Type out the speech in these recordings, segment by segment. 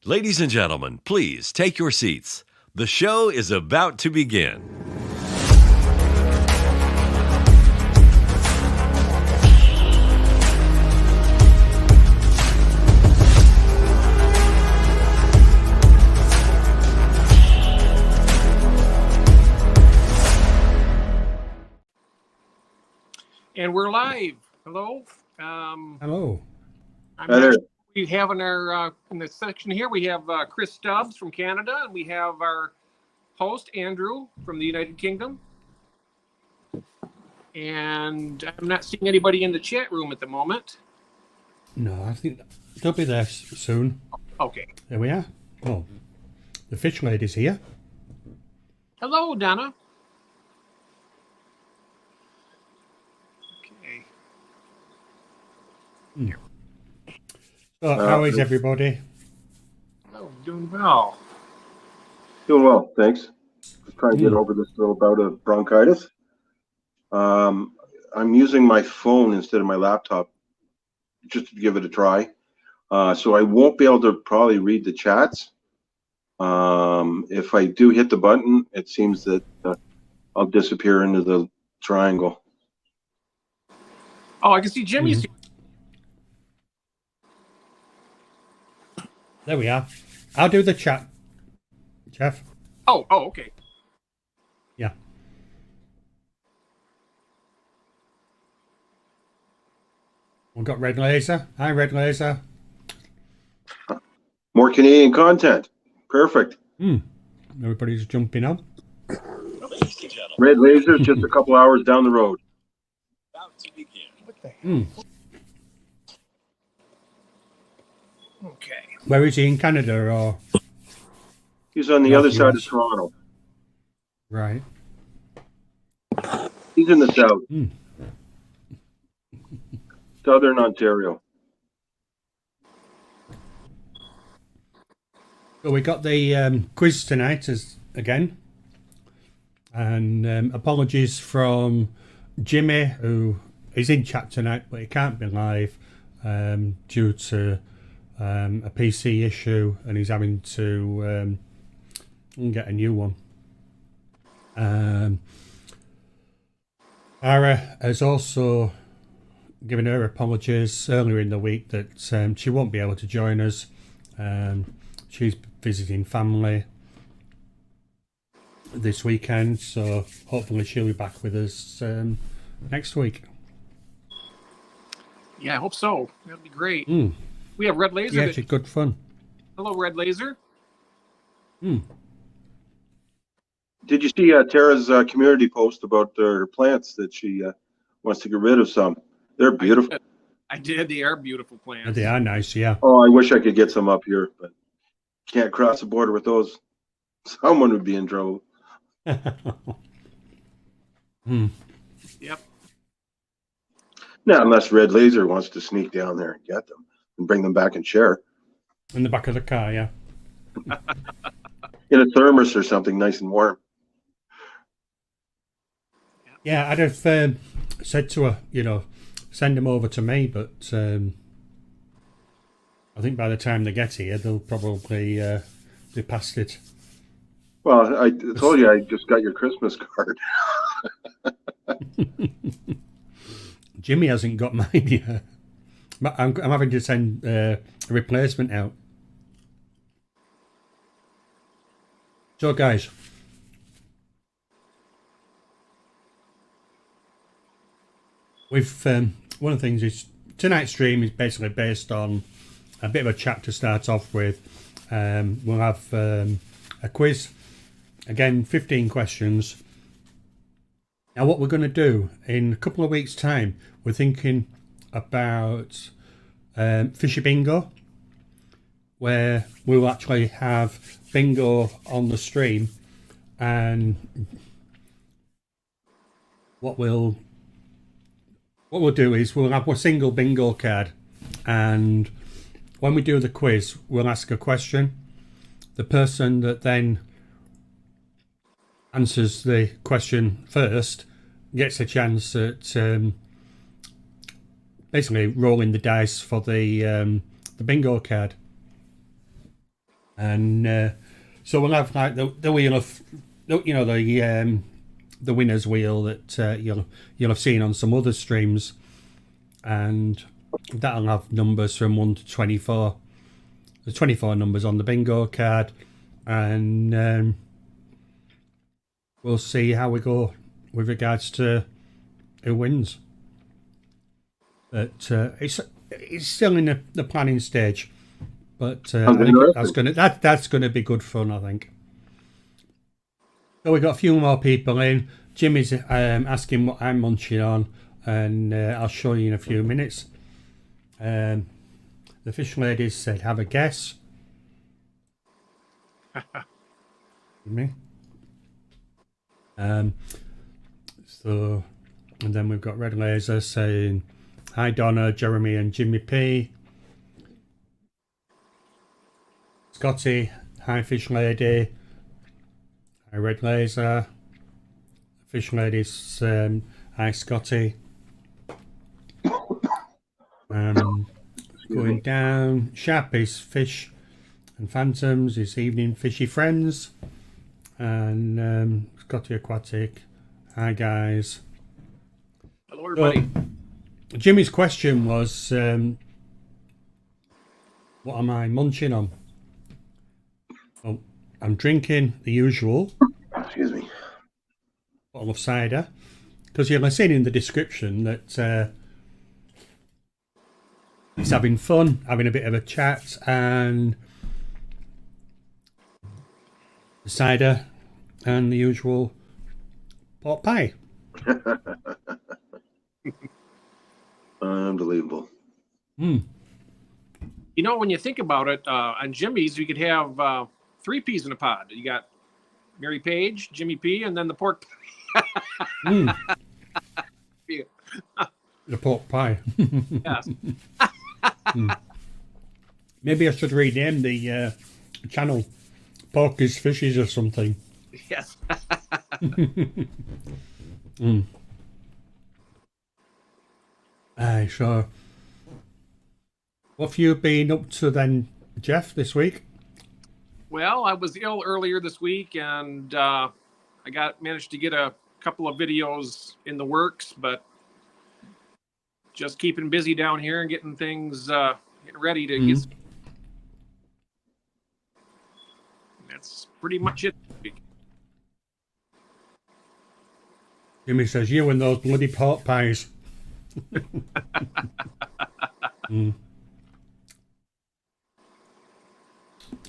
Ladies and gentlemen, please take your seats. The show is about to begin. And we're live. Hello. Hello. We have in the section here, we have Chris Stubbs from Canada, and we have our host, Andrew, from the United Kingdom. And I'm not seeing anybody in the chat room at the moment. No, I think they'll be there soon. Okay. There we are. Oh, the fish lady's here. Hello, Donna. Okay. So, how is everybody? Oh, doing well. Doing well, thanks. Just trying to get over this little bout of bronchitis. I'm using my phone instead of my laptop just to give it a try. So I won't be able to probably read the chats. If I do hit the button, it seems that I'll disappear into the triangle. Oh, I can see Jimmy's here. There we are. I'll do the chat, Jeff. Oh, okay. Yeah. We've got Red Laser. Hi, Red Laser. More Canadian content. Perfect. Everybody's jumping on. Red Laser, just a couple hours down the road. About to begin. What the hell? Okay. Where is he, in Canada or? He's on the other side of Toronto. Right. He's in the south. Southern Ontario. So we got the quiz tonight again. And apologies from Jimmy, who is in chat tonight, but he can't be live due to a PC issue, and he's having to get a new one. Ara has also given her apologies earlier in the week that she won't be able to join us. She's visiting family this weekend, so hopefully she'll be back with us next week. Yeah, I hope so. That'd be great. We have Red Laser. Yeah, it's good fun. Hello, Red Laser. Did you see Tara's community post about her plants that she wants to get rid of some? They're beautiful. I did. They are beautiful plants. They are nice, yeah. Oh, I wish I could get some up here, but can't cross the border with those. Someone would be in trouble. Yep. Now, unless Red Laser wants to sneak down there and get them and bring them back and share. In the back of the car, yeah. In a thermos or something nice and warm. Yeah, I'd have said to her, send them over to me, but I think by the time they get here, they'll probably be past it. Well, I told you I just got your Christmas card. Jimmy hasn't got mine yet. I'm having to send a replacement out. So, guys, we've one of the things is tonight's stream is basically based on a bit of a chat to start off with. We'll have a quiz, again, 15 questions. Now, what we're going to do in a couple of weeks' time, we're thinking about Fishy Bingo, where we'll actually have bingo on the stream, and what we'll do is we'll have a single bingo card, and when we do the quiz, we'll ask a question. The person that then answers the question first gets a chance at basically rolling the dice for the bingo card. And so we'll have like the wheel of, the winner's wheel that you'll have seen on some other streams, and that'll have numbers from 1 to 24. There's 24 numbers on the bingo card, and we'll see how we go with regards to who wins. But it's still in the planning stage. But I think that's gonna be good fun, I think. So we've got a few more people in. Jimmy's asking what I'm munching on, and I'll show you in a few minutes. The fish ladies said, have a guess. Me. So, and then we've got Red Laser saying, hi Donna, Jeremy and Jimmy P. Scotty, hi Fish Lady. Hi Red Laser. Fish Ladies, hi Scotty. Going down. Sharp is Fish and Phantoms is Evening Fishy Friends. And Scotty Aquatic. Hi guys. Hello everybody. So, Jimmy's question was, what am I munching on? Oh, I'm drinking the usual. Excuse me. Bottle of cider. Because you'll have seen in the description that he's having fun, having a bit of a chat, and the cider and the usual pork pie. Unbelievable. You know, when you think about it, on Jimmy's, you could have 3 peas in a pod. You got Mary Page, Jimmy P, and then the pork pie. Yeah. The pork pie. Yes. Maybe I should rename the channel Pork is Fishies or something. Yes. Aye, sure. What have you been up to then, Jeff, this week? Well, I was ill earlier this week, and I managed to get a couple of videos in the works, but just keeping busy down here and getting things getting ready to get. That's pretty much it. Jimmy says, you and those bloody pork pies.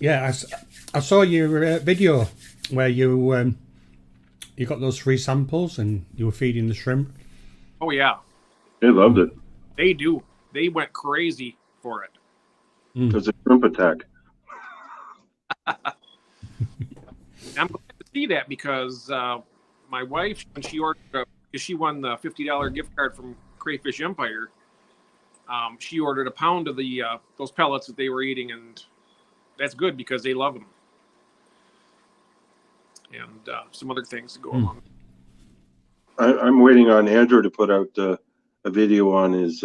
Yeah, I saw your video where you got those free samples and you were feeding the shrimp. Oh yeah, They loved it. they do. They went crazy for it. It was a shrimp attack. I'm glad to see that because my wife, when she ordered, because she won the $50 gift card from Crayfish Empire, she ordered a pound of the those pellets that they were eating, and that's good because they love them. And some other things to go along. I'm waiting on Andrew to put out a video on his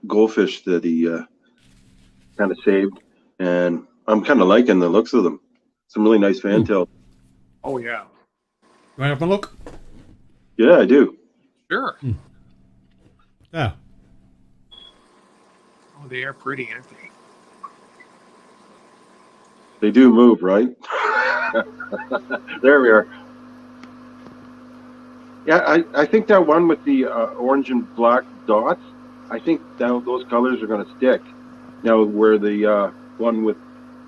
goldfish that he kind of saved, and I'm kind of liking the looks of them. Some really nice fantail. Oh yeah, You want to have a look? Yeah, I do. sure. Yeah. Oh, they are pretty, aren't they? They do move, right? There we are. Yeah, I think that one with the orange and black dots, I think those colors are going to stick. Now, where the one with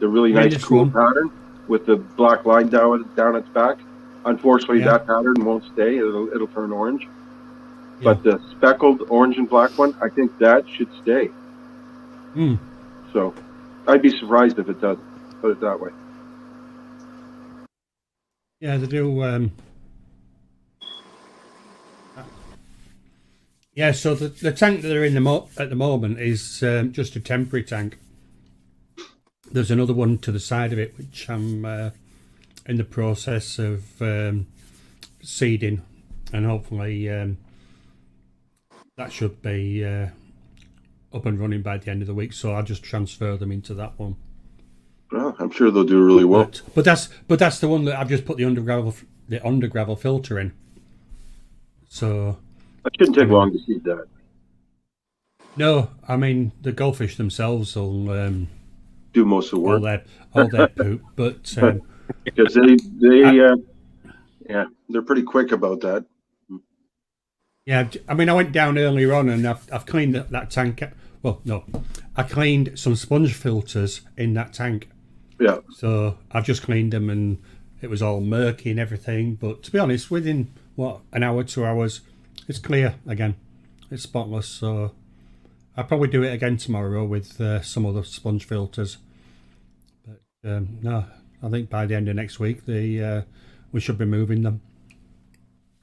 the really nice cool pattern with the black line down its back, unfortunately, that pattern won't stay. It'll turn orange. Yeah. But the speckled orange and black one, I think that should stay. So I'd be surprised if it doesn't. Put it that way. Yeah, they do. Yeah, so the tank that they're in at the moment is just a temporary tank. There's another one to the side of it, which I'm in the process of seeding, and hopefully that should be up and running by the end of the week. So I'll just transfer them into that one. Well, I'm sure they'll do really well. But that's the one that I've just put the under gravel filter in. So It shouldn't take long to see that. no, I mean the goldfish themselves will Do most of the work. all their poop, but Because they're pretty quick about that. yeah, I mean I went down earlier on and I've cleaned that tank. Well, no, I cleaned some sponge filters in that tank. Yeah. So I've just cleaned them and it was all murky and everything. But to be honest, within an hour, 2 hours, it's clear again. It's spotless. So I'll probably do it again tomorrow with some other sponge filters. But no, I think by the end of next week, we should be moving them.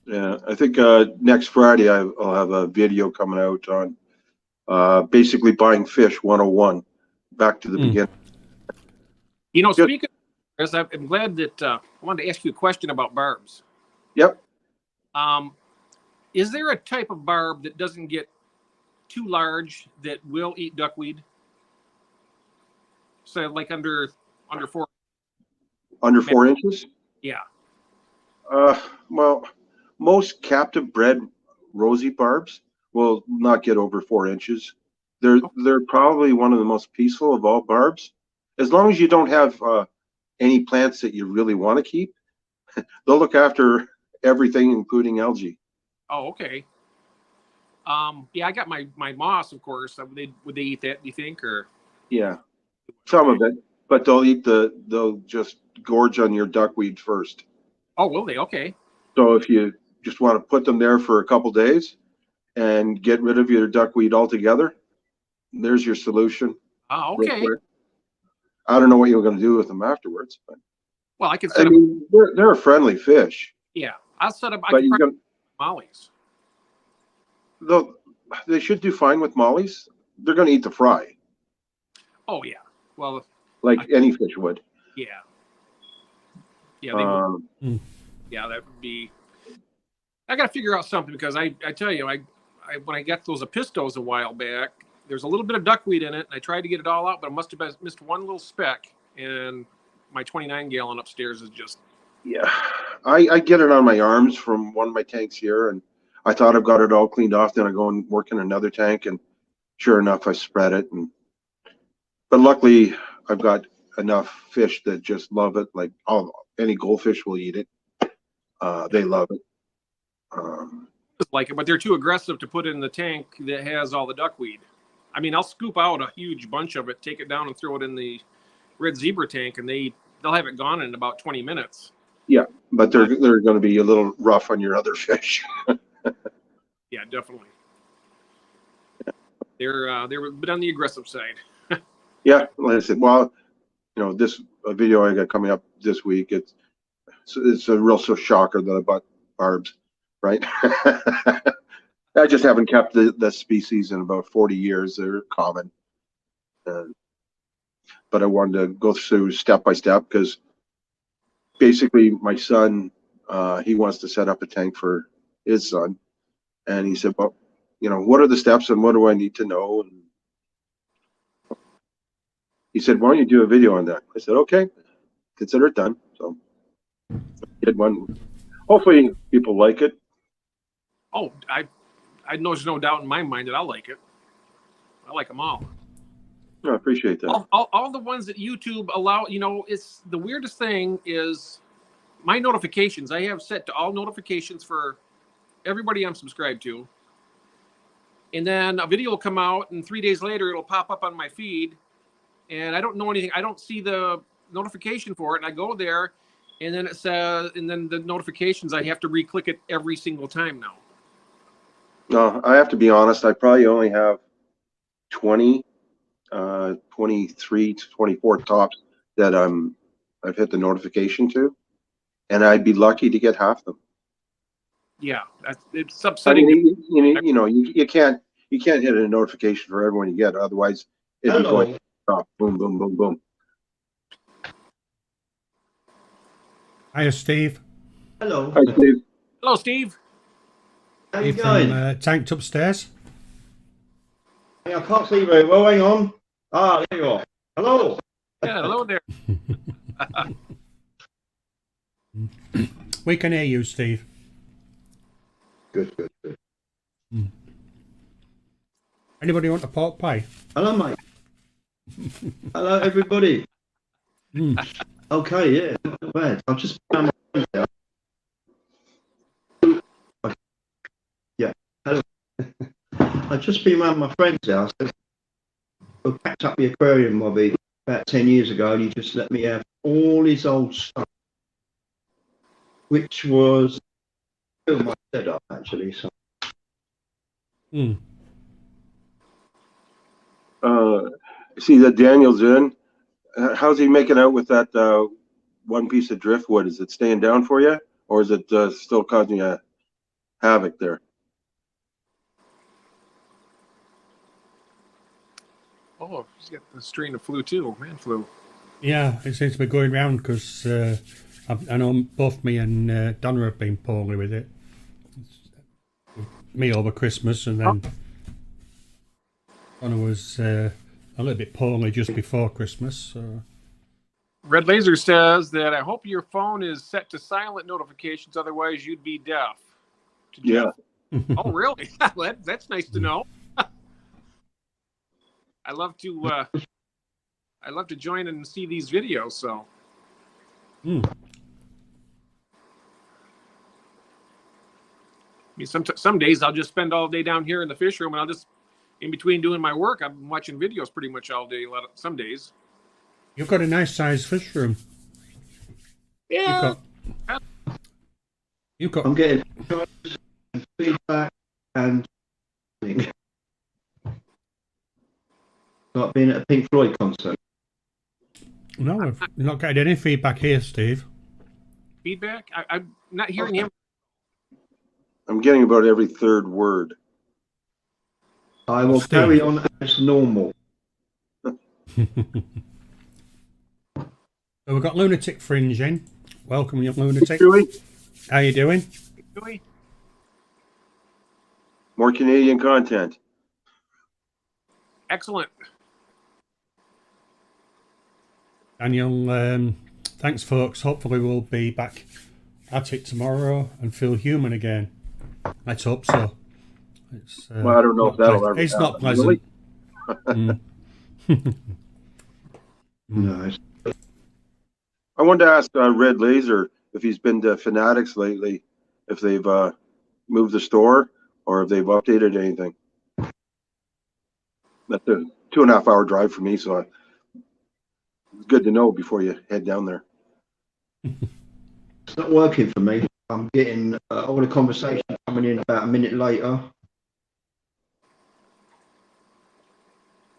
Yeah, I think next Friday I'll have a video coming out on basically buying fish 101, back to the beginning. You know, speaking of, I'm glad that I wanted to ask you a question about barbs. Yep. Is there a type of barb that doesn't get too large that will eat duckweed? So like under 4. Under 4 inches? Yeah. Well, most captive bred rosy barbs will not get over 4 inches. They're probably one of the most peaceful of all barbs. As long as you don't have any plants that you really want to keep, they'll look after everything, including algae. Oh, okay. Yeah, I got my moss, of course. Would they eat that? Do you think, or? Yeah, some of it, but they'll just gorge on your duckweed first. Oh, will they? Okay. So if you just want to put them there for a couple days and get rid of your duckweed altogether, there's your solution. Oh, okay. I don't know what you're going to do with them afterwards, but well, I can. I mean, they're a friendly fish. Yeah, I'll set up. But mollies. They should do fine with mollies. They're going to eat the fry. Oh yeah. Well, like any fish would. Yeah. Yeah. They would. Yeah, that would be. I got to figure out something because I tell you, I when I got those apistos a while back, there's a little bit of duckweed in it, and I tried to get it all out, but I must have missed one little speck, and my 29-gallon upstairs is just. Yeah, I get it on my arms from one of my tanks here, and I thought I've got it all cleaned off. Then I go and work in another tank, and sure enough, I spread it. But luckily, I've got enough fish that just love it. Like any goldfish will eat it. They love it. Like it, but they're too aggressive to put in the tank that has all the duckweed. I mean, I'll scoop out a huge bunch of it, take it down, and throw it in the red zebra tank, and they'll have it gone in about 20 minutes. Yeah, but they're going to be a little rough on your other fish. Yeah, definitely. They're a bit on the aggressive side. Yeah, like I said, well, this video I got coming up this week, it's a real shocker that I bought barbs, right? I just haven't kept the species in about 40 years. They're common. But I wanted to go through step by step because basically my son, he wants to set up a tank for his son. And he said, well, what are the steps and what do I need to know? And he said, why don't you do a video on that? I said, okay, consider it done. So I did one. Hopefully people like it. Oh, I know there's no doubt in my mind that I'll like it. I like them all. I appreciate that. All the ones that YouTube allow, it's the weirdest thing is my notifications. I have set to all notifications for everybody I'm subscribed to. And then a video will come out and 3 days later it'll pop up on my feed and I don't know anything. I don't see the notification for it. And I go there and then it says, and then the notifications, I have to re-click it every single time now. No, I have to be honest. I probably only have 23 to 24 tops that I've hit the notification to, and I'd be lucky to get half them. Yeah, it's upsetting. I mean, you can't hit a notification for everyone you get, otherwise it'd be going off, boom, boom, boom, boom. Hiya, Steve. Hello. Hi, Steve. Hello, Steve. How you From going? tanked upstairs. I can't see very well. Hang on. Ah, there you are. Hello. Yeah, hello there. We can hear you, Steve. Good. Anybody want a pork pie? Hello, mate. Hello, everybody. Okay, yeah, not bad. I've just found my friends out. Yeah, hello. I've just been around my friend's house. I packed up the aquarium hobby about 10 years ago, and he just let me have all his old stuff, which was still my setup, actually. So. See that Daniel's in. How's he making out with that one piece of driftwood? Is it staying down for you, or is it still causing you havoc there? Oh, he's got the strain of flu too, man flu. Yeah, it seems to be going round because I know both me and Donna have been poorly with it. Me over Christmas, and then Donna was a little bit poorly just before Christmas. So. Red Laser says that I hope your phone is set to silent notifications, otherwise you'd be deaf. Yeah. Oh, really? Well, that's nice to know. I love to join and see these videos. So. I mean, some days I'll just spend all day down here in the fish room, and I'll just, in between doing my work, I'm watching videos pretty much all day. Some days. You've got a nice sized fish room. Yeah. You've got. I'm getting feedback and like being at a Pink Floyd concert. No, we've not got any feedback here, Steve. Feedback? I'm not hearing him. I'm getting about every third word. I will carry on as normal. So we've got Lunatic Fringe in. Welcome, you Lunatic. How you doing? More Canadian content. Excellent. Daniel, thanks, folks. Hopefully we'll be back at it tomorrow and feel human again. Let's hope so. It's, well, I don't know if that'll ever It's happen. not pleasant. Really? No. I wanted to ask Red Laser if he's been to Fanatics lately, if they've moved the store or if they've updated anything. That's a 2.5 hour drive for me, so it's good to know before you head down there. It's not working for me. I'm getting all the conversation coming in about a minute later.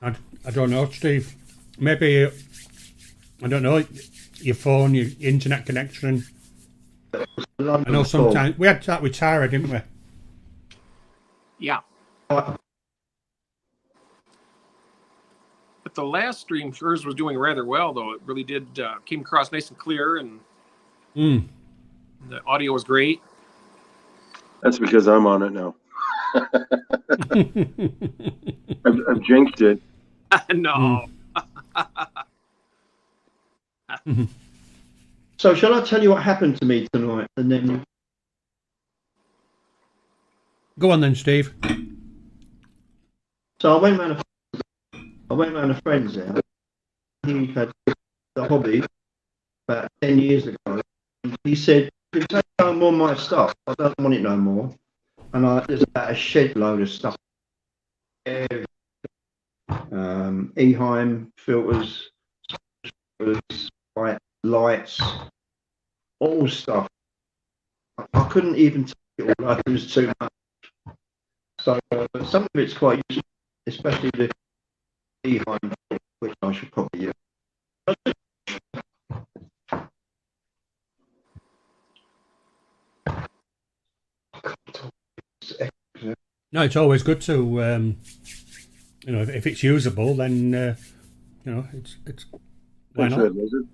I don't know, Steve. Maybe, I don't know, your phone, your internet connection. I know sometimes, we had that with Tara, didn't we? Yeah. But the last stream, hers was doing rather well, though. It really did, came across nice and clear, and the audio was great. That's because I'm on it now. I've jinxed it. No. So shall I tell you what happened to me tonight, and then Go on then, Steve. so I went round a friend's house. He had the hobby about 10 years ago. He said, "You take no more of my stuff. I don't want it no more." And there's about a shed load of stuff. Eheim filters, lights, all stuff. I couldn't even take it all. It was too much. So, but some of it's quite useful, especially the Eheim, which I should probably use. No, it's always good to, if it's usable, then, it's why Thanks, not? Red Lizard.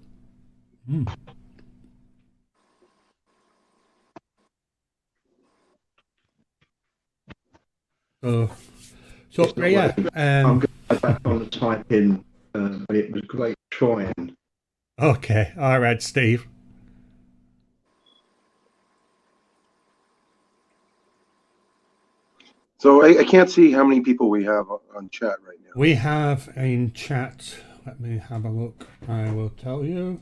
So yeah, I'm going to go back on the type in, but it was great trying. okay, all right, Steve. So I can't see how many people we have on chat right now. We have in chat, let me have a look, I will tell you.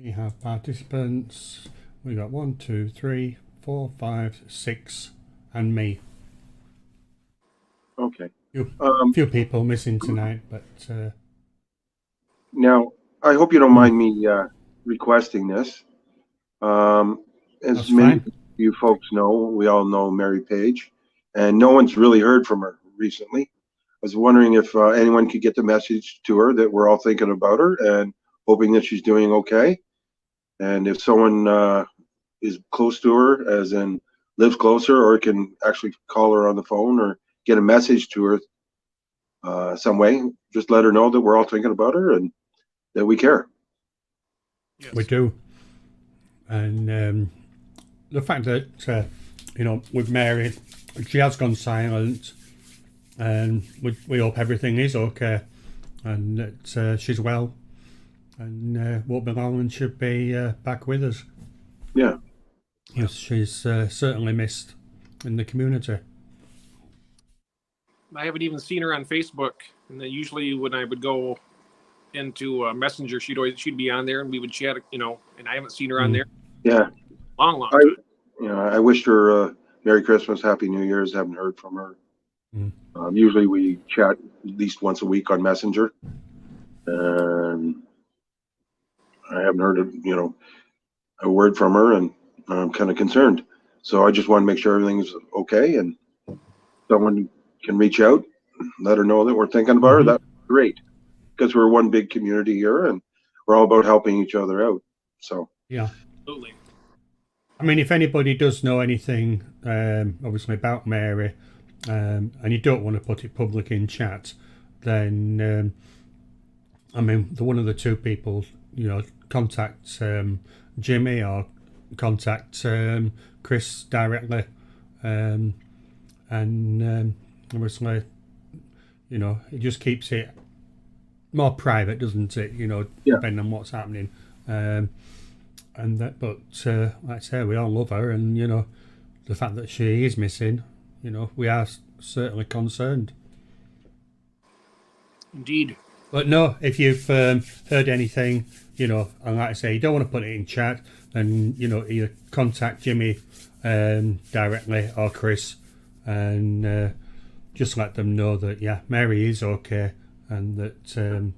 We have participants, we got 1, 2, 3, 4, 5, 6, and me. Okay. Few people missing tonight, but now I hope you don't mind me requesting this. As that's many fine. of you folks know, we all know Mary Page, and no one's really heard from her recently. I was wondering if anyone could get the message to her that we're all thinking about her and hoping that she's doing okay. And if someone is close to her, as in lives closer, or can actually call her on the phone or get a message to her some way, just let her know that we're all thinking about her and that we care. Yes. We do. And the fact that, with Mary, she has gone silent, and we hope everything is okay, and that she's well, and won't be long and should be back with us. Yeah. Yes, she's certainly missed in the community. I haven't even seen her on Facebook, and then usually when I would go into Messenger, she'd be on there, and we would chat, and I haven't seen her on there. Yeah. Long time. I wished her Merry Christmas, Happy New Year's. Haven't heard from her. Usually we chat at least once a week on Messenger, and I haven't heard a word from her, and I'm kind of concerned. So I just want to make sure everything's okay, and someone can reach out, and let her know that we're thinking about her. That's great, because we're one big community here, and we're all about helping each other out. So yeah, absolutely. I mean, if anybody does know anything, obviously about Mary, and you don't want to put it public in chat, then one of the two people, contact Jimmy or contact Chris directly, and obviously, it just keeps it more private, doesn't it? Depending on what's happening. But like I say, we all love her, and the fact that she is missing, we are certainly concerned. Indeed. But no, if you've heard anything, and like I say, you don't want to put it in chat, then either contact Jimmy directly or Chris, and just let them know that Mary is okay, and that.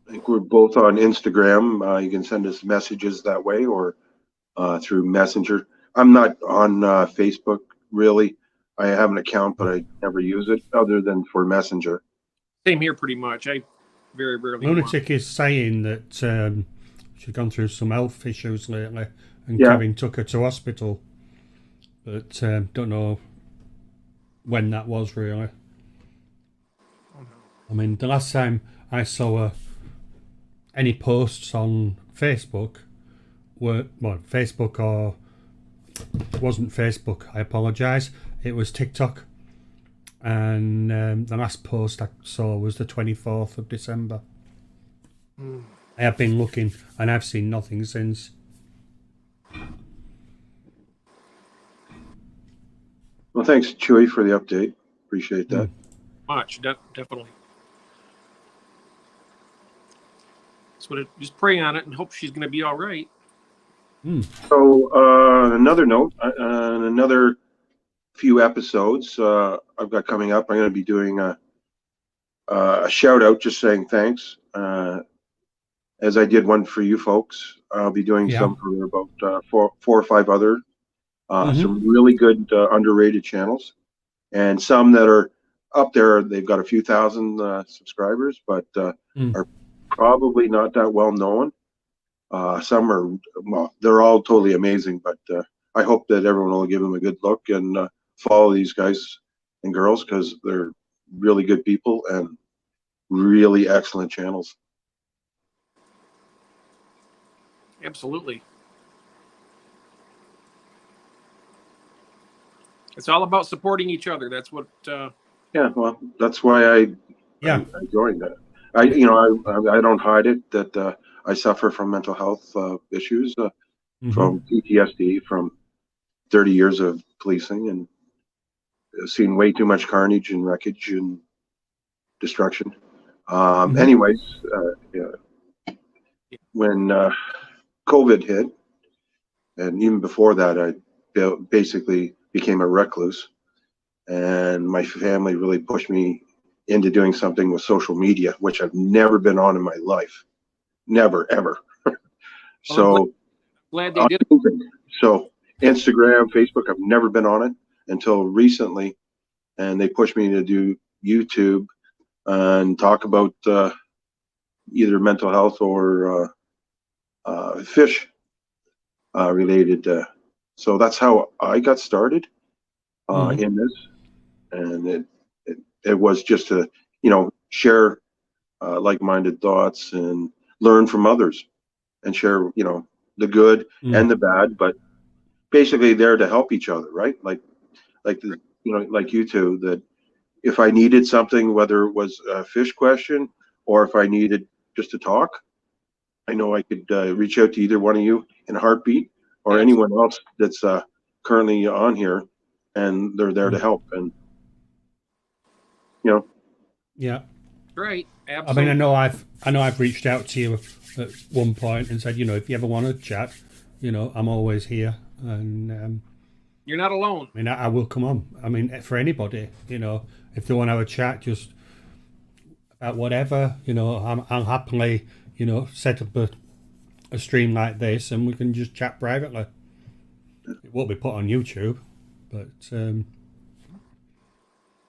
I think we're both on Instagram. You can send us messages that way, or through Messenger. I'm not on Facebook really. I have an account, but I never use it other than for Messenger. Same here, pretty much. I very rarely. Lunatic is saying that she's gone through some health issues lately, and Kevin took her to hospital, but don't know when that was really. Oh, no. I mean, the last time I saw any posts on Facebook Facebook, or it wasn't Facebook, I apologise, it was TikTok, and the last post I saw was the 24th of December. I have been looking, and I've seen nothing since. Well, thanks, Chewy, for the update. Appreciate that. Much, definitely. So just pray on it and hope she's going to be all right. So, another note, another few episodes I've got coming up. I'm going to be doing a shout out, just saying thanks. As I did one for you folks, I'll be doing some for about four or five other, some really good underrated channels, and some that are up there. They've got a few thousand subscribers, but are probably not that well known. Some are, well, they're all totally amazing, but I hope that everyone will give them a good look and follow these guys and girls, because they're really good people and really excellent channels. Absolutely. It's all about supporting each other. That's what. Yeah, well, that's why I joined that. I don't hide it that I suffer from mental health issues, from PTSD, from 30 years of policing, and seen way too much carnage and wreckage and destruction. Anyways, when COVID hit, and even before that, I basically became a recluse, and my family really pushed me into doing something with social media, which I've never been on in my life. Never, ever. So glad they did. So Instagram, Facebook, I've never been on it until recently, and they pushed me to do YouTube and talk about either mental health or fish related. So that's how I got started in this, and it was just to share like-minded thoughts and learn from others and share the good and the bad, but basically there to help each other, right? Like you two, that if I needed something, whether it was a fish question or if I needed just to talk, I know I could reach out to either one of you in a heartbeat, or anyone else that's currently on here, and they're there to help. And Yeah. Right. Absolutely. I mean, I know I've reached out to you at one point and said, if you ever want to chat, I'm always here, and you're not alone. I mean, I will come on. I mean, for anybody, if they want to have a chat, just about whatever, I'll happily, set up a stream like this, and we can just chat privately. It won't be put on YouTube, but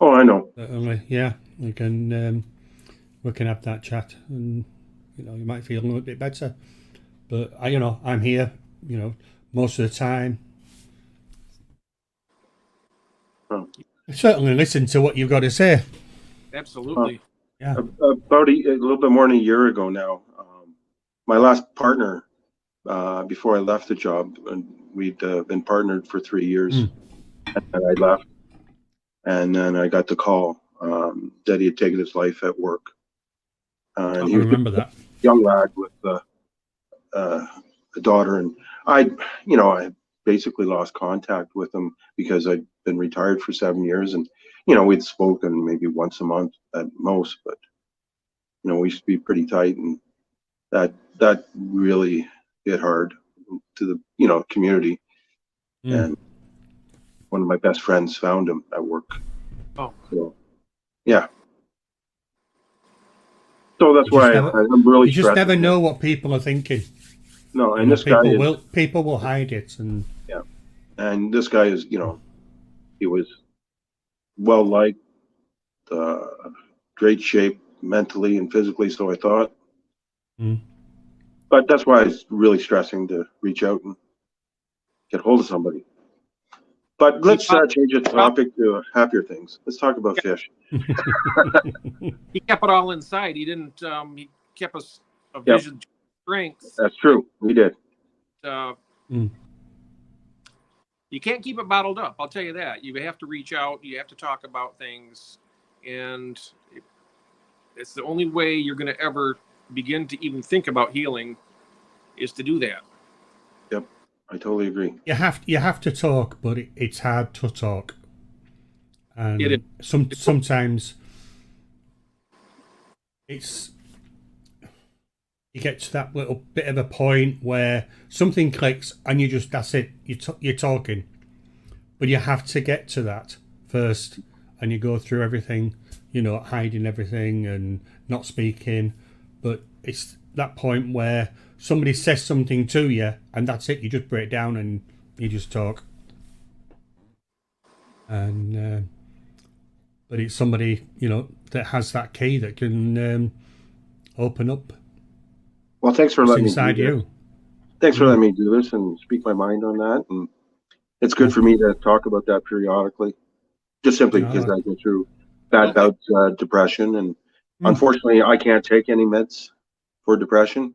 oh, I know. Yeah, we can have that chat, and you might feel a little bit better. But I'm here, most of the time. Certainly listen to what you've got to say. Absolutely. Yeah. About a little bit more than a year ago now, my last partner, before I left the job, and we'd been partnered for 3 years, and I left, and then I got the call that he had taken his life at work. And he I was remember that. a young lad with a daughter, and I basically lost contact with him because I'd been retired for 7 years, and we'd spoken maybe once a month at most, but we used to be pretty tight, and that really hit hard to the community. And one of my best friends found him at work. Oh, so yeah. So that's why I'm really. You just never know what people are thinking. No, and this guy people will hide it, and yeah, and this guy is, he was well liked, great shape mentally and physically, so I thought. But that's why it's really stressing to reach out and get hold of somebody. But let's change the topic to happier things. Let's talk about fish. He kept it all inside. He didn't. He kept us a vision of strength. That's true. We did. You can't keep it bottled up. I'll tell you that. You have to reach out. You have to talk about things, and it's the only way you're going to ever begin to even think about healing is to do that. Yep, I totally agree. You have to talk, but it's hard to talk, and it is. Sometimes it's you get to that little bit of a point where something clicks, and that's it. You're talking, but you have to get to that first, and you go through everything, hiding everything and not speaking. But it's that point where somebody says something to you, and that's it. You just break down and you just talk. And but it's somebody that has that key that can open up. Well, thanks for letting me inside you. Thanks for letting me do this and speak my mind on that. And it's good for me to talk about that periodically, just simply because I go through bad bouts of depression, and unfortunately, I can't take any meds for depression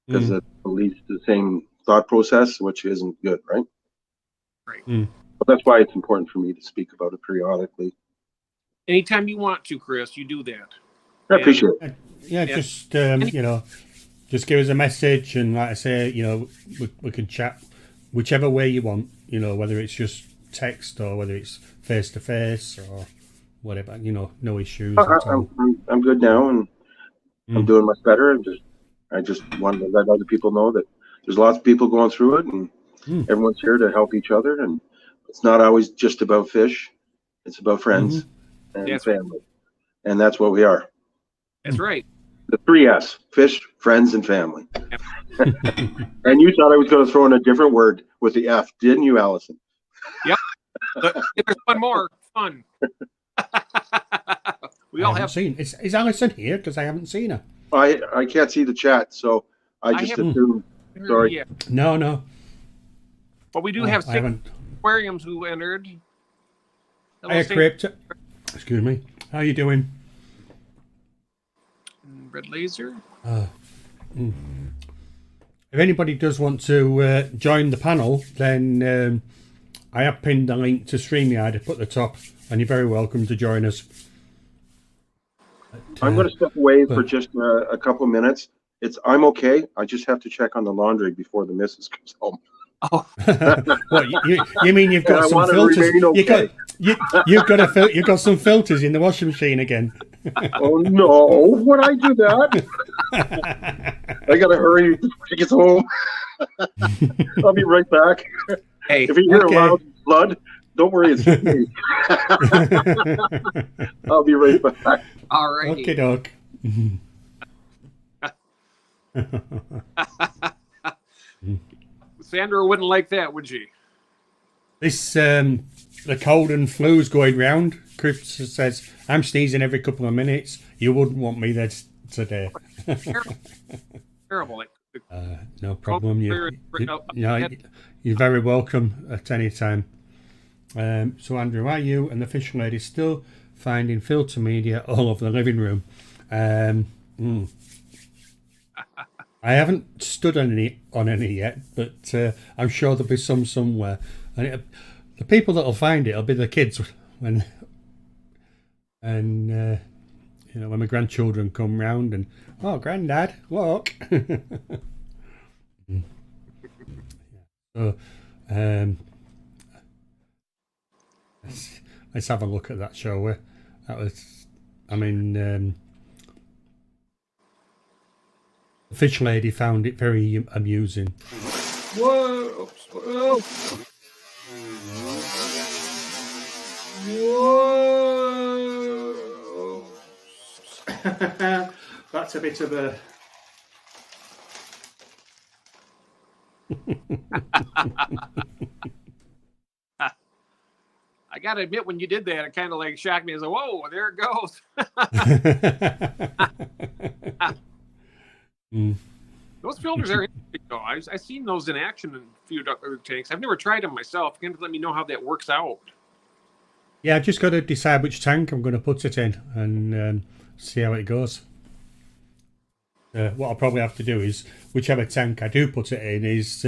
because it leads to the same thought process, which isn't good, right? Right. But that's why it's important for me to speak about it periodically. Anytime you want to, Chris, you do that. I appreciate it. Yeah, just just give us a message, and like I say, we can chat whichever way you want. Whether it's just text or whether it's face to face or whatever? No issues at all. I'm good now, and I'm doing much better. I just wanted to let other people know that there's lots of people going through it, and everyone's here to help each other. And it's not always just about fish; it's about friends and family, and that's what we are. That's right. The 3S: fish, friends, and family. And you thought I was going to throw in a different word with the F, didn't you, Allison? Yep. But there's one more fun. We all have seen. Is Alison here? Because I haven't seen her. I can't see the chat, so I just assumed. Sorry. Yeah. No. But we do have 6 aquariums who entered. Hey, Crypt. Excuse me. How you doing? Red Laser. If anybody does want to join the panel, then I have pinned the link to StreamYard up at the top, and you're very welcome to join us. I'm going to step away for just a couple of minutes. I'm okay. I just have to check on the laundry before the missus comes home. Oh, what you mean? You've got some filters? Okay. You've got some filters in the washing machine again. Oh no! Would I do that? I gotta hurry before she gets home. I'll be right back. Hey, if you hear loud blood, don't worry, it's me. I'll be right back. All right. Okay, doc. Sandra wouldn't like that, would she? This the cold and flu's going round. Chris says I'm sneezing every couple of minutes. You wouldn't want me there today. Terrible. No problem. You're very welcome at any time. So Andrew, are you and the fish lady still finding filter media all over the living room? I haven't stood on any yet, but I'm sure there'll be some somewhere. And the people that'll find it will be the kids when my grandchildren come round and Granddad, look. So let's have a look at that, shall we? The fish lady found it very amusing. Whoa! Whoa! Whoa! That's a bit of a... I gotta admit, when you did that, it kind of like shocked me. I was like, "Whoa, there it goes." Those filters are interesting, though. I've seen those in action in a few other tanks. I've never tried them myself. Can you let me know how that works out? Yeah, I've just got to decide which tank I'm going to put it in and see how it goes. What I'll probably have to do is, whichever tank I do put it in, is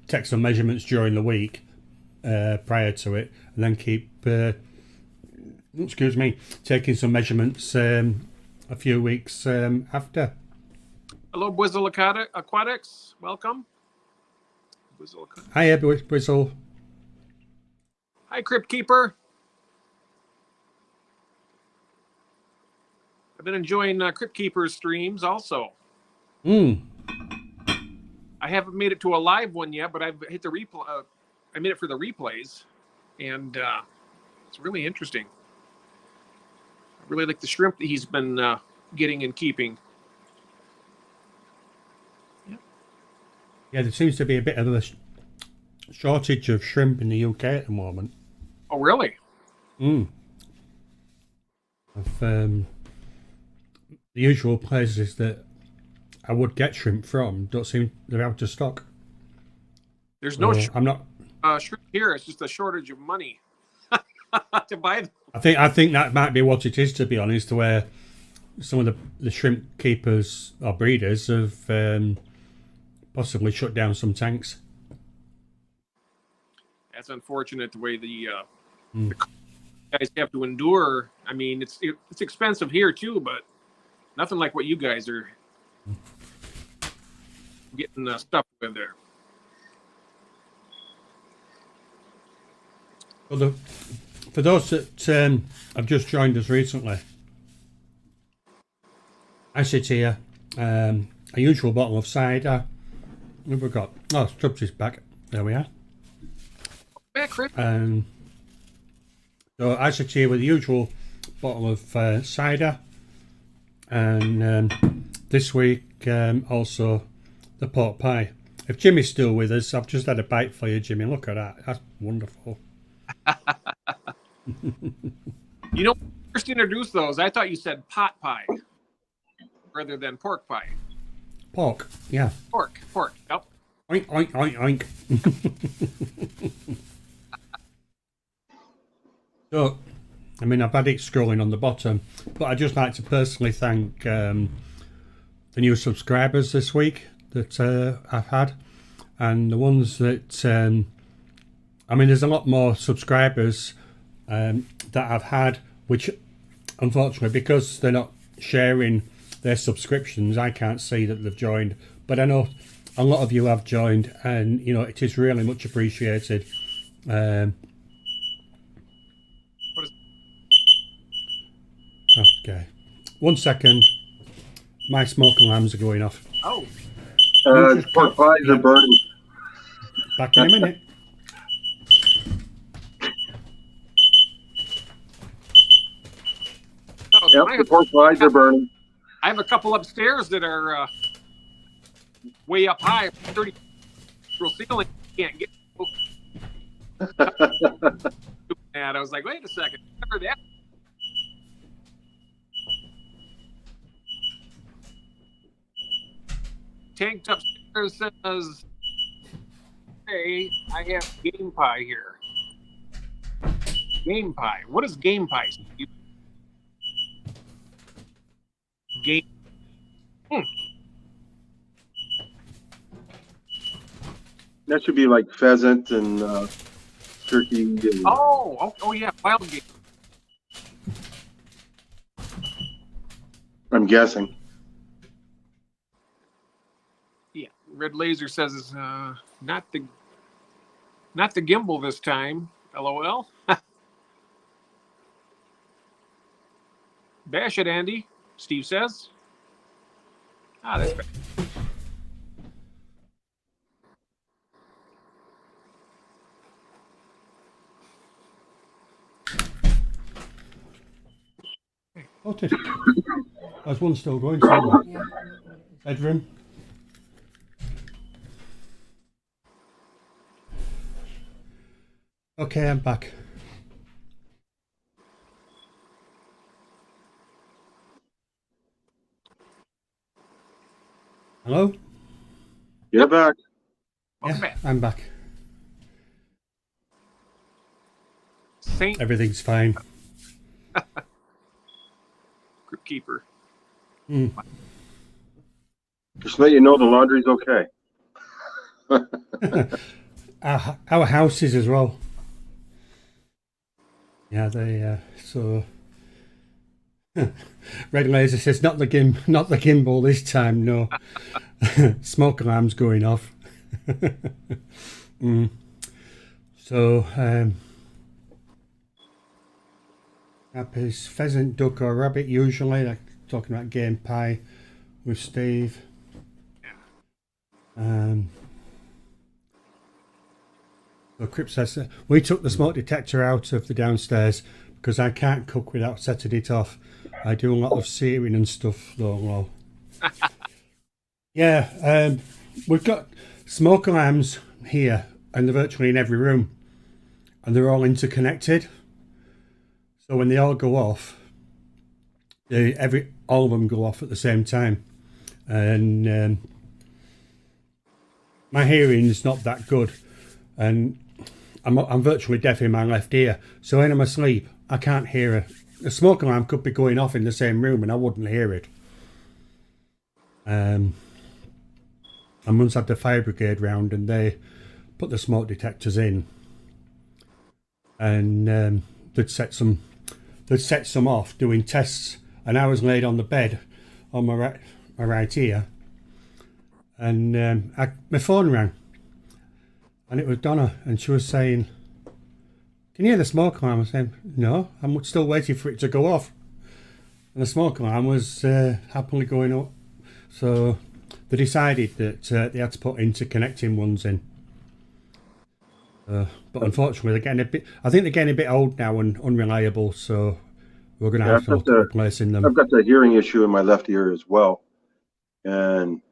take some measurements during the week prior to it, and then keep, taking some measurements a few weeks after. Hello, Bwizzle Aquatics. Welcome. Hi, Bwizzle. Hi, Crypt Keeper. I've been enjoying Crypt Keeper's streams also. I haven't made it to a live one yet, but I've hit the replay. I made it for the replays, and it's really interesting. I really like the shrimp that he's been getting and keeping. Yeah, there seems to be a bit of a shortage of shrimp in the UK at the moment. Oh, really? The usual places that I would get shrimp from don't seem they're out of stock. There's no I'm not shrimp here. It's just a shortage of money to buy them. I think that might be what it is, to be honest, where some of the shrimp keepers or breeders have possibly shut down some tanks. That's unfortunate, the way the guys have to endure. I mean, it's expensive here too, but nothing like what you guys are getting stuff with there. Well, for those that have just joined us recently, I sit here, a usual bottle of cider. What have we got? Oh, Stubbs is back. There we are. Back, Chris. So I sit here with the usual bottle of cider, and this week also the pork pie. If Jimmy's still with us, I've just had a bite for you, Jimmy. Look at that. That's wonderful. You know, first introduced those, I thought you said pot pie rather than pork pie. Pork, yeah. Pork. Yep. Oink, oink, oink, oink. So, I mean, I've had it scrolling on the bottom, but I'd just like to personally thank the new subscribers this week that I've had, and the ones that, I mean, there's a lot more subscribers that I've had, which unfortunately, because they're not sharing their subscriptions, I can't see that they've joined, but I know a lot of you have joined, and you know, it is really much appreciated. Okay, 1 second. My smoke alarms are going off. Oh. Pork pies are burning. Back in a minute. Yep, the pork pies are burning. I have a couple upstairs that are way up high, 30 ceiling. Can't get. And I was like, wait a second. Remember that? Tanked upstairs says, hey, I have game pie here. Game pie. What is game pie? Game. That should be like pheasant and turkey. And... Oh yeah, wild game. I'm guessing. Yeah, Red Laser says it's not the gimbal this time. LOL. Bash it, Andy. Steve says. That's better. What is it? There's one still going somewhere. Bedroom. Okay, I'm back. Hello? You're back. Welcome Yeah, back. I'm back. Saint Everything's fine. Crypt Keeper. Just let you know the laundry's okay. Our houses as well. Yeah, they so. Red Laser says not the gimbal this time. No, smoke alarm's going off. So, happy's pheasant, duck, or rabbit. Usually, like talking about game pie with Steve. So Crip says we took the smoke detector out of the downstairs because I can't cook without setting it off. I do a lot of searing and stuff though. Yeah, we've got smoke alarms here, and they're virtually in every room, and they're all interconnected. So when they all go off, all of them go off at the same time, and my hearing is not that good, and I'm virtually deaf in my left ear. So when I'm asleep, I can't hear it. A smoke alarm could be going off in the same room and I wouldn't hear it. I once had the fire brigade round and they put the smoke detectors in, and they'd set some off doing tests, and I was laid on the bed on my right ear, and my phone rang, and it was Donna, and she was saying, can you hear the smoke alarm? I said, no, I'm still waiting for it to go off. And the smoke alarm was happily going up. So they decided that they had to put interconnecting ones in. But unfortunately, they're getting a bit. I think they're getting a bit old now and unreliable. So we're going to have to look at replacing them. I've got the hearing issue in my left ear as well, and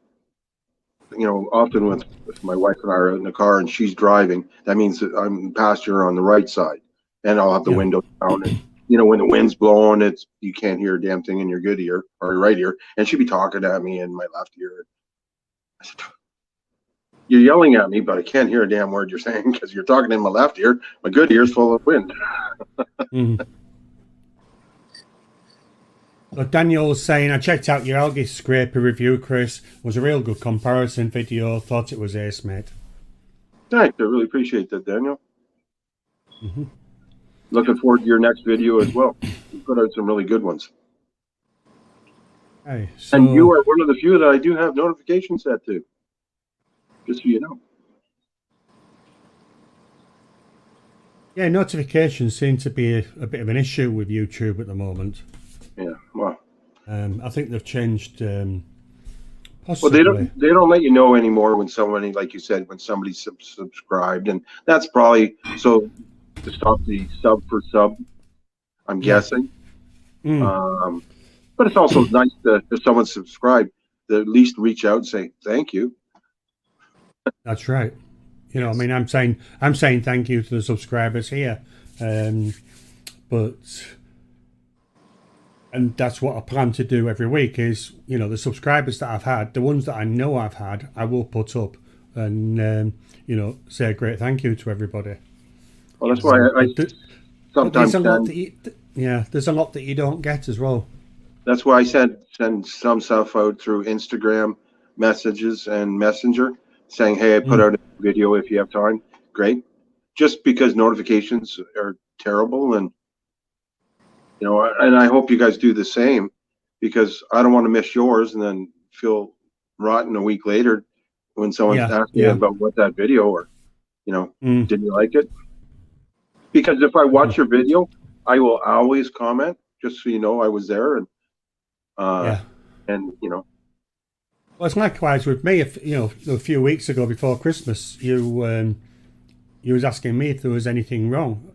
often with my wife and I are in the car and she's driving, that means that I'm passenger on the right side, and I'll have the window down. And when the wind's blowing, you can't hear a damn thing in your good ear or your right ear, and she'd be talking at me in my left ear. I said, you're yelling at me, but I can't hear a damn word you're saying because you're talking in my left ear. My good ear's full of wind. So Daniel's saying, I checked out your algae scraper review, Chris. It was a real good comparison video. Thought it was ace, mate. Thanks. I really appreciate that, Daniel. Looking forward to your next video as well. You put out some really good ones. Hey, so, and you are one of the few that I do have notifications set to. Just so you know. Yeah, notifications seem to be a bit of an issue with YouTube at the moment. Yeah, well, I think they've changed. Well, Possibly. they don't let you know anymore when somebody, like you said, when somebody's subscribed, and that's probably so to stop the sub for sub. I'm guessing. But it's also nice that if someone's subscribed, to at least reach out and say thank you. That's right. I mean, I'm saying thank you to the subscribers here, but. And that's what I plan to do every week is, the subscribers that I've had, the ones that I know I've had, I will put up and, say a great thank you to everybody. Well, that's why I sometimes there's a lot that you don't get as well. That's why I send some stuff out through Instagram messages and Messenger saying, hey, I put out a video if you have time. Great. Just because notifications are terrible and and I hope you guys do the same because I don't want to miss yours and then feel rotten a week later when someone's asking me about what that video or, didn't you like it? Because if I watch your video, I will always comment just so you know I was there and Well, it's likewise with me. If a few weeks ago before Christmas, you was asking me if there was anything wrong,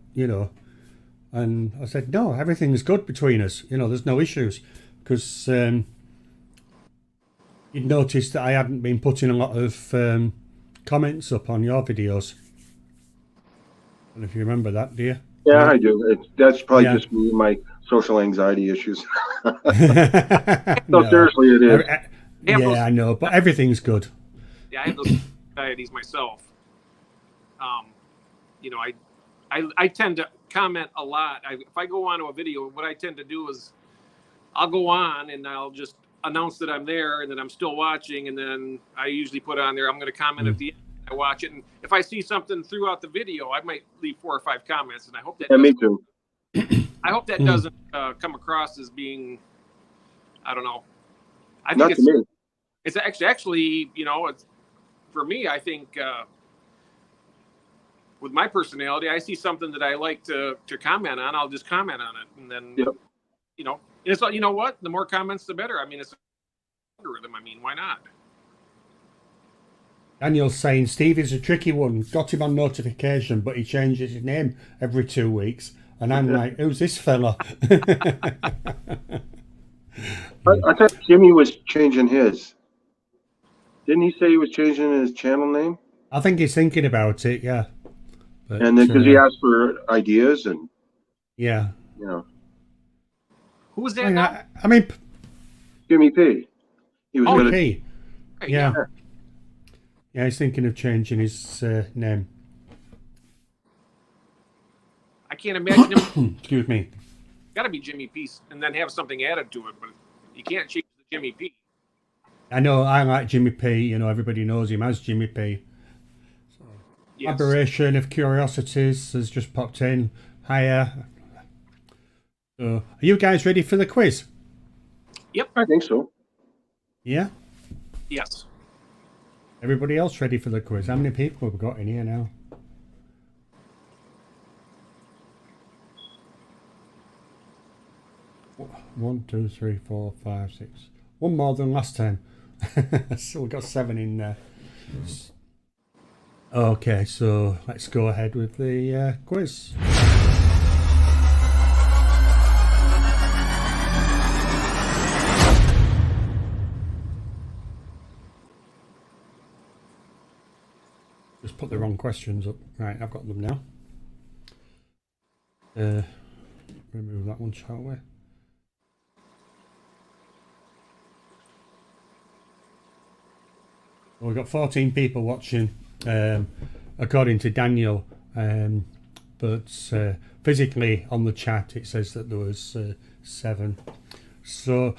And I said, no, everything's good between us. There's no issues. Because you'd noticed that I hadn't been putting a lot of comments up on your videos. And if you remember that, do you? Yeah, I do. That's probably just me and my social anxiety issues. No, seriously, it is. I know, but everything's good. Yeah, I have those anxieties myself. I tend to comment a lot. If I go on to a video, what I tend to do is I'll go on and I'll just announce that I'm there and that I'm still watching, and then I usually put on there I'm going to comment at the end. I watch it, and if I see something throughout the video, I might leave 4 or 5 comments, and I hope that. Yeah, me too. I hope that doesn't come across as being, I don't know. I think Not to me. It's actually, it's for me. I think. With my personality, I see something that I like to comment on, I'll just comment on it. And then, it's like, what? The more comments, the better. I mean, it's an algorithm. I mean, why not? Daniel's saying Steve is a tricky one. Got him on notification, but he changes his name every 2 weeks. And I'm like, who's this fella? I thought Jimmy was changing his. Didn't he say he was changing his channel name? I think he's thinking about it, yeah. But, and then because he asked for ideas and who was that now? I mean Jimmy P. He was P. Yeah, he's thinking of changing his name. I can't imagine him. Excuse me. Got to be Jimmy P. and then have something added to it, but you can't change the Jimmy P. I know. I like Jimmy P. Everybody knows him as Jimmy P. Yes. Aberration of Curiosities has just popped in. Hiya. So, are you guys ready for the quiz? Yep. I think so. Yeah? Yes. Everybody else ready for the quiz? How many people have we got in here now? 1, 2, 3, 4, 5, 6. One more than last time. So we got 7 in there. Okay, so let's go ahead with the quiz. Just put the wrong questions up. Right, I've got them now. Remove that one, shall we? Well, we've got 14 people watching, according to Daniel, but physically on the chat it says that there was 7. So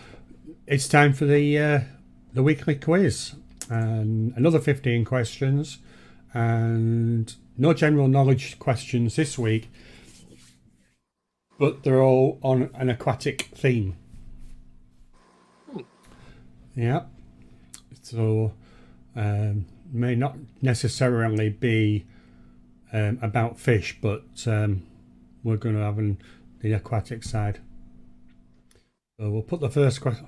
it's time for the weekly quiz, and another 15 questions, and no general knowledge questions this week, but they're all on an aquatic theme. Yeah. So may not necessarily be about fish, but we're going to have the aquatic side. So we'll put the first question.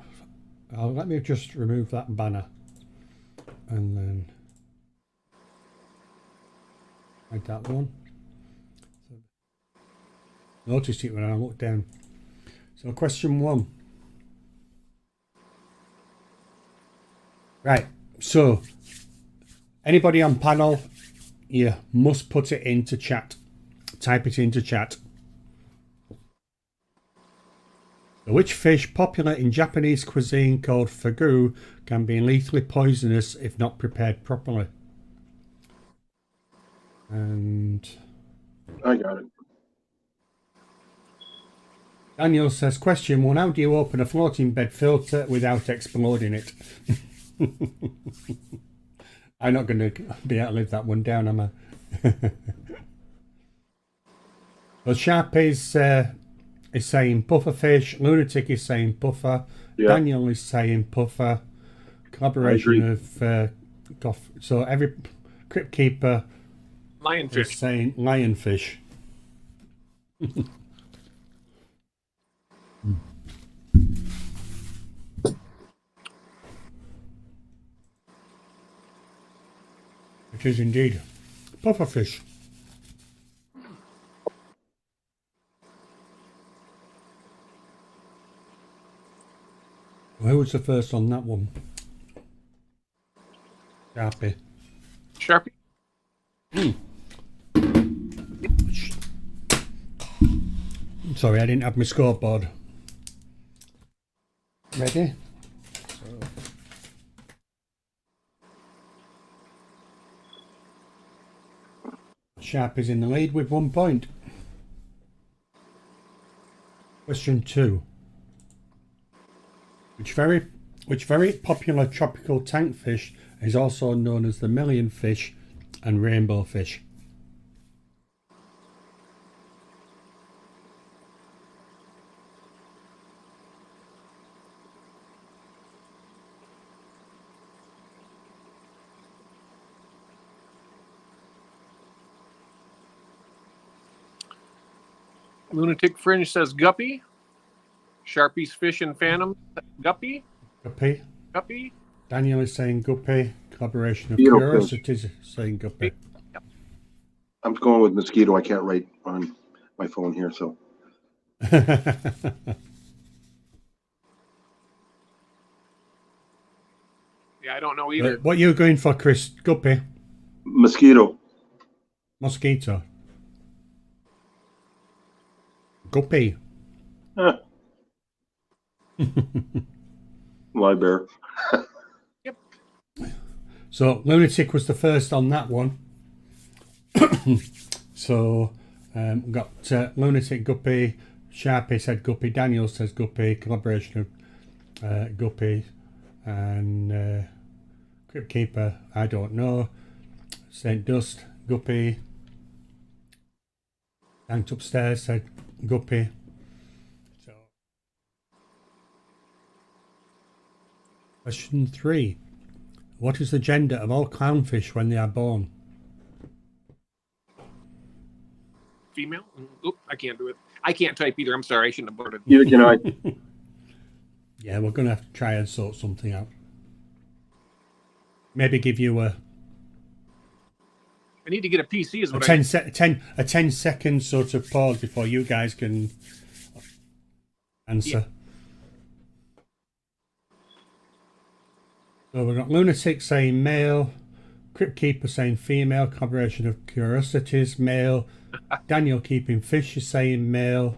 Let me just remove that banner, and then hide that one. Noticed it when I looked down. So question 1. Right, so anybody on panel, you must put it into chat. Type it into chat. Which fish popular in Japanese cuisine called fugu can be lethally poisonous if not prepared properly? And I got it. Daniel says, question 1, how do you open a floating bed filter without exploding it? I'm not going to be able to live that one down, am I? Well, Sharp is saying puffer fish. Lunatic is saying puffer. Yeah. Daniel is saying puffer. Collaboration of so every crypt keeper Lionfish is saying lionfish. It is indeed pufferfish. Who was the first on that one? Sharpie. Sorry, I didn't have my scoreboard. Ready? Sharp is in the lead with 1 point. Question 2. Which very popular tropical tank fish is also known as the millionfish and rainbow fish? Lunatic Fringe says guppy. Sharpie's Fish and Phantom, guppy. Guppy. Guppy. Daniel is saying guppy. Collaboration of Curiosity is saying guppy. Yep. I'm going with mosquito. I can't write on my phone here, so. Yeah, I don't know either. What are you going for, Chris? Guppy? Mosquito. Mosquito. Guppy. Lie bear. Yep. So Lunatic was the first on that one. So we've got Lunatic, Guppy, Sharpie said Guppy, Daniel says Guppy, collaboration of Guppy, and Crypt Keeper, I don't know. St. Dust, Guppy. Tanked Upstairs said Guppy. So, question 3. What is the gender of all clownfish when they are born? Female? Oop, I can't do it. I can't type either. I'm sorry. I shouldn't have boarded. Neither can I. Yeah, we're going to have to try and sort something out. Maybe give you a I need to get a PC. Is a what 10-second sort of pause before you guys can answer. So we've got Lunatic saying male, Crypt Keeper saying female, Collaboration of Curiosities, male, Daniel Keeping Fish is saying male,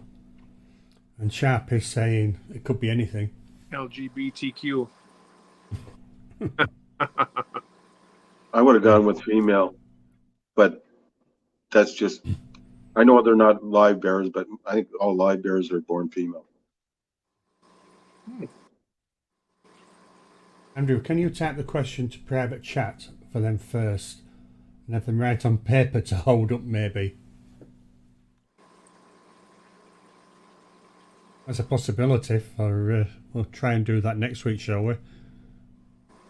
and Sharp is saying it could be anything. LGBTQ. I would have gone with female, but that's just, I know they're not live bears, but I think all live bears are born female. Andrew, can you type the question to private chat for them first and have them write on paper to hold up maybe? That's a possibility for, we'll try and do that next week, shall we?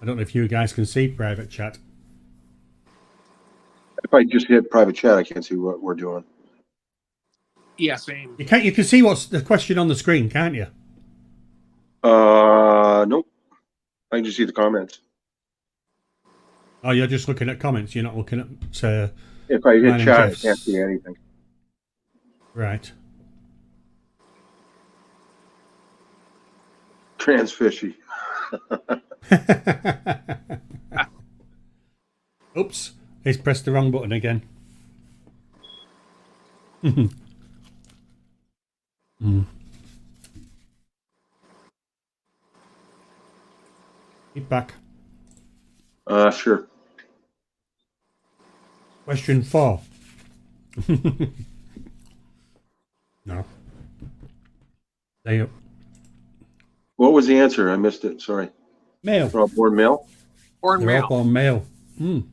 I don't know if you guys can see private chat. If I just hit private chat, I can't see what we're doing. Yeah, same. You can see what's the question on the screen, can't you? Nope. I can just see the comments. Oh, you're just looking at comments. You're not looking at. If I hit chat, I Jeff's. can't see anything. Right. Trans fishy. Oops, he's pressed the wrong button again. Keep back. Sure. Question 4. No. Stay up. What was the answer? I missed it. Sorry. Male. They're all born male? Born They're all male. born male.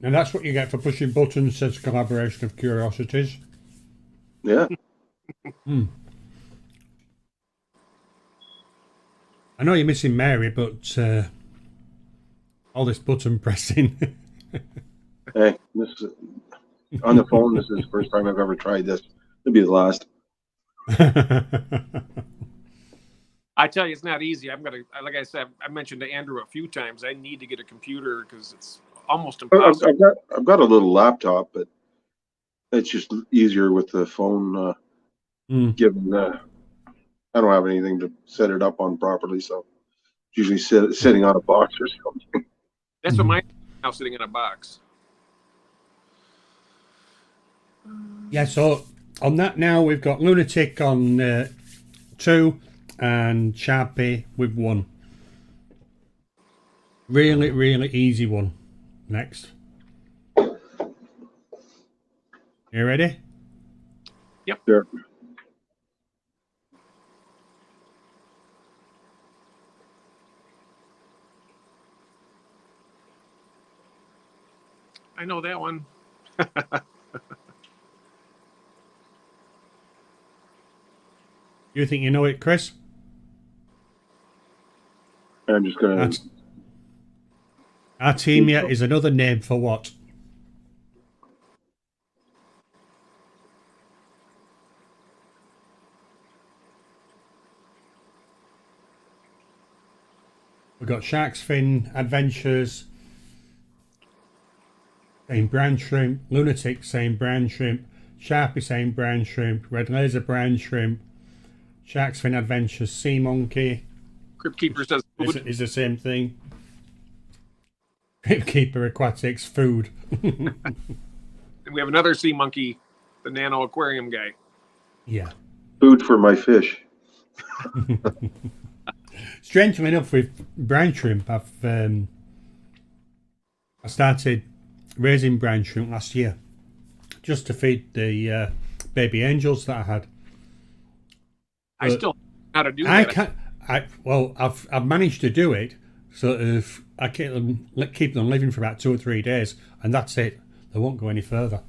And that's what you get for pushing buttons, says Collaboration of Curiosities. Yeah. I know you're missing Mary, but all this button pressing. Hey, this is, on the phone, this is the first time I've ever tried this. It'll be the last. I tell you, it's not easy. I'm gonna, like I said, I mentioned to Andrew a few times. I need to get a computer because it's almost impossible. I've got a little laptop, but it's just easier with the phone. Given I don't have anything to set it up on properly, so it's usually sitting on a box or something. That's what my now sitting in a box. Yeah, so on that now we've got Lunatic on 2 and Sharpie with 1. Really, really easy one. Next. You ready? Yep. Sure. I know that one. You think you know it, Chris? I'm just gonna. Artemia is another name for what? We've got Shark's Fin Adventures, saying brown shrimp, Lunatic saying brown shrimp, Sharpie saying brown shrimp, Red Laser brown shrimp, Shark's Fin Adventures, Sea Monkey. Crypt Keeper says food. Is the same thing. Crypt Keeper Aquatics, food. And we have another sea monkey, the nano aquarium guy. Yeah. Food for my fish. Strangely enough, with brown shrimp, I started raising brown shrimp last year just to feed the baby angels that I had. I still don't know how to do that. I've managed to do it. Sort of, I keep them living for about 2 or 3 days, and that's it. They won't go any further.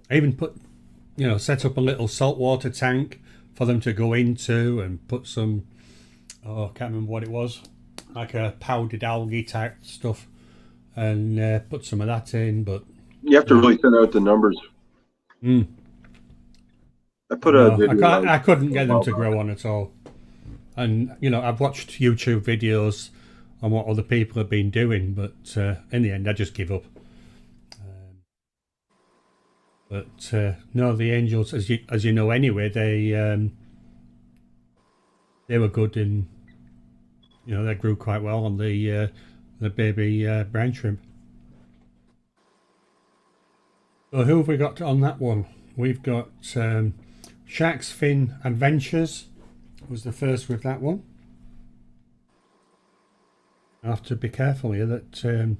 I even set up a little saltwater tank for them to go into, and put some. Oh, I can't remember what it was, like a powdered algae type stuff, and put some of that in. But You have to really thin out the numbers. Mm. I put No, a video out. I couldn't get them to grow on at all. And, you know, I've watched YouTube videos on what other people have been doing, but in the end, I just give up. No, the angels, as you know anyway, they were good in, you know, they grew quite well on the baby brine shrimp. So who have we got on that one? We've got Shark's Fin Adventures was the first with that one. I have to be careful here that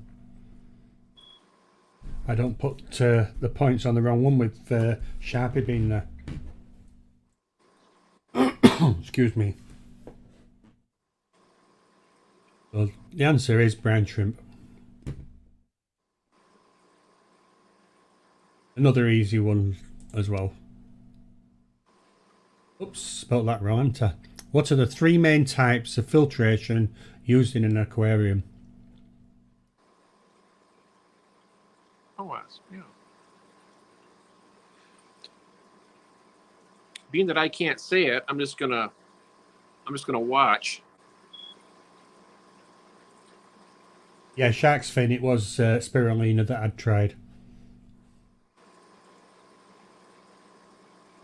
I don't put the points on the wrong one with Sharpie being there. Excuse me. So the answer is brine shrimp. Another easy one as well. Oops, spelled that wrong, haven't I? What are the 3 main types of filtration used in an aquarium? Oh, yeah. Being that I can't say it, I'm just gonna watch. Yeah, Shark's Fin. It was spirulina that I'd tried.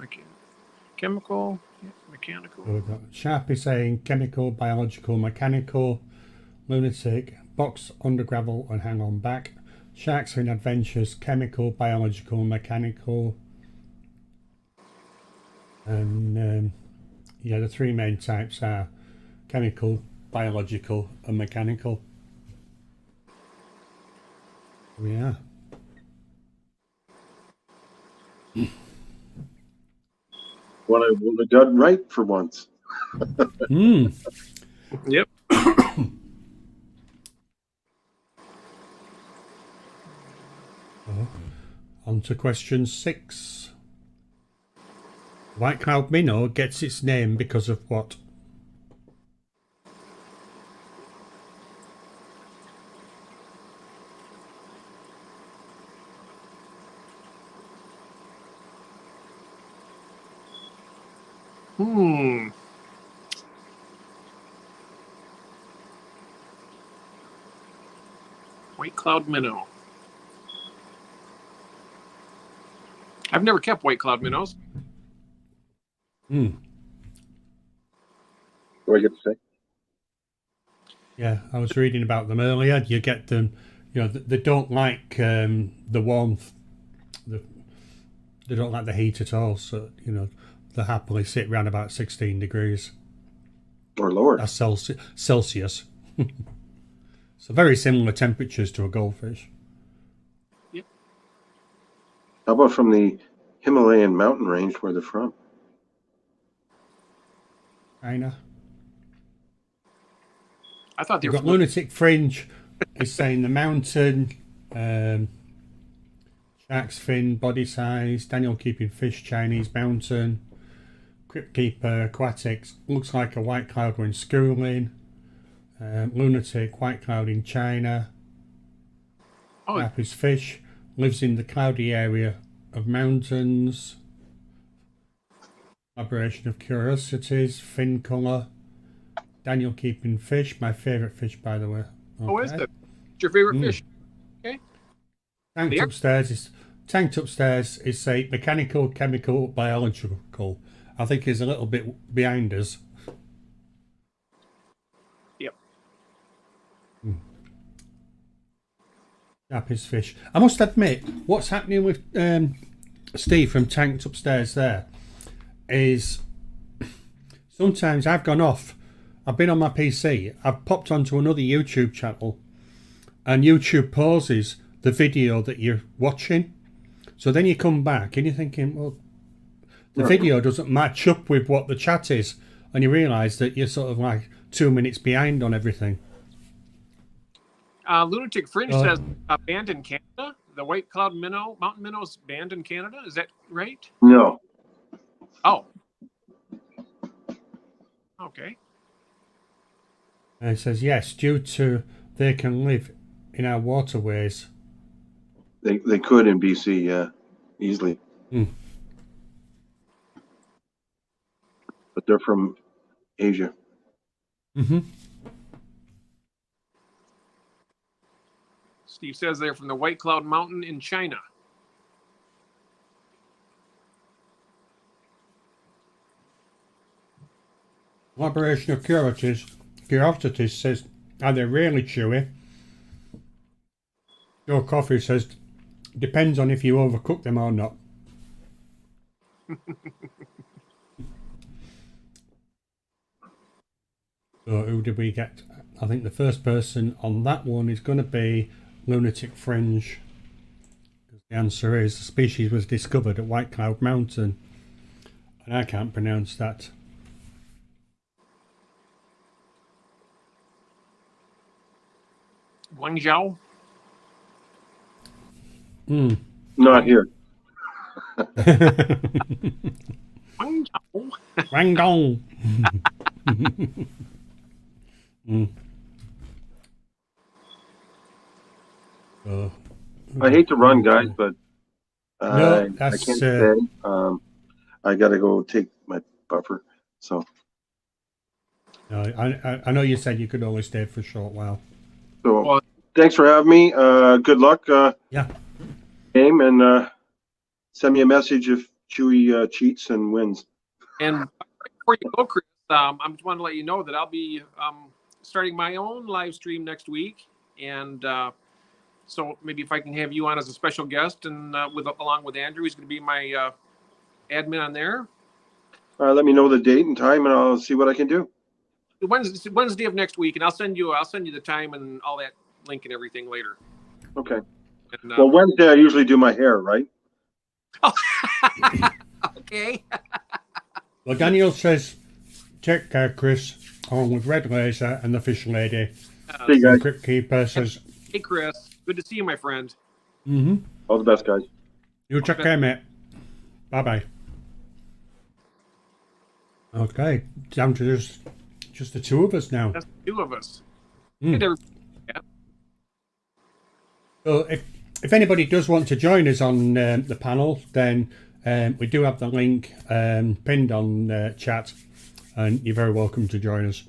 Okay. Chemical, mechanical. So we've got Sharpie saying chemical, biological, mechanical, lunatic, box under gravel and hang on back. Shark's Fin Adventures, chemical, biological, mechanical. And yeah, the 3 main types are chemical, biological and mechanical. Yeah. What I would have done right for once. Yep. On to question 6. White cloud minnow gets its name because of what? White cloud minnow. I've never kept white cloud minnows. What do I get to say? Yeah, I was reading about them earlier. You get them, you know, they don't like the warmth. They don't like the heat at all. So, you know, they happily sit around about 16 degrees. Or lower. That's Celsius. So very similar temperatures to a goldfish. Yep. How about from the Himalayan mountain range where they're from? China. I thought they You've were got Lunatic Fringe is saying the mountain, Shark's Fin, body size, Daniel keeping fish, Chinese mountain, Crypt Keeper, aquatics, looks like a white cloud when schooling, Lunatic, white cloud in China, Sharpie's fish, lives in the cloudy area of mountains, Collaboration of Curiosities, fin colour, Daniel keeping fish, my favourite fish by the way. Okay. Oh, is it? It's your favorite fish? Okay. Tanked upstairs is say mechanical, chemical, biological. I think he's a little bit behind us. Yep. Sharpie's fish. I must admit, what's happening with Steve from Tanked Upstairs there is sometimes I've gone off. I've been on my PC. I've popped onto another YouTube channel, and YouTube pauses the video that you're watching. So then you come back and you're thinking, well, the video doesn't match up with what the chat is, and you realise that you're sort of like 2 minutes behind on everything. Lunatic Fringe says banned in Canada. The white cloud minnow, mountain minnows banned in Canada. Is that right? No. Oh. Okay. And it says, yes, due to they can live in our waterways. They could in BC, yeah, easily. but they're from Asia. Mm-hmm. Steve says they're from the White Cloud Mountain in China. Collaboration of Curiosities says, are they really chewy? Your coffee says, depends on if you overcook them or not. So who did we get? I think the first person on that one is going to be Lunatic Fringe. The answer is the species was discovered at White Cloud Mountain. And I can't pronounce that. Guangzhou? Not here. Guangzhou? Guangdong. So, I hate to run, guys, but No, I that's, can't stay. I got to go take my buffer. So, no, I know you said you could only stay for a short while. so thanks for having me. Good luck. Yeah. Game, and send me a message if Chewy cheats and wins. And before you go, Chris, I just wanted to let you know that I'll be starting my own live stream next week, and so maybe if I can have you on as a special guest, and along with Andrew, he's going to be my admin on there. Let me know the date and time, and I'll see what I can do. Wednesday of next week, and I'll send you the time and all that link and everything later. Okay. And, Well, Wednesday I usually do my hair, right? Okay. Well, Daniel says, take care, Chris, along with Red Laser and the Fish Lady. See you guys. Crypt Keeper says, Hey, Chris. Good to see you, my friend. All the best, guys. you take care, mate. Bye-bye. Okay, down to just the two of us now. That's the two of us. Mm. And everybody- So if anybody does want to join us on the panel, then we do have the link pinned on chat, and you're very welcome to join us.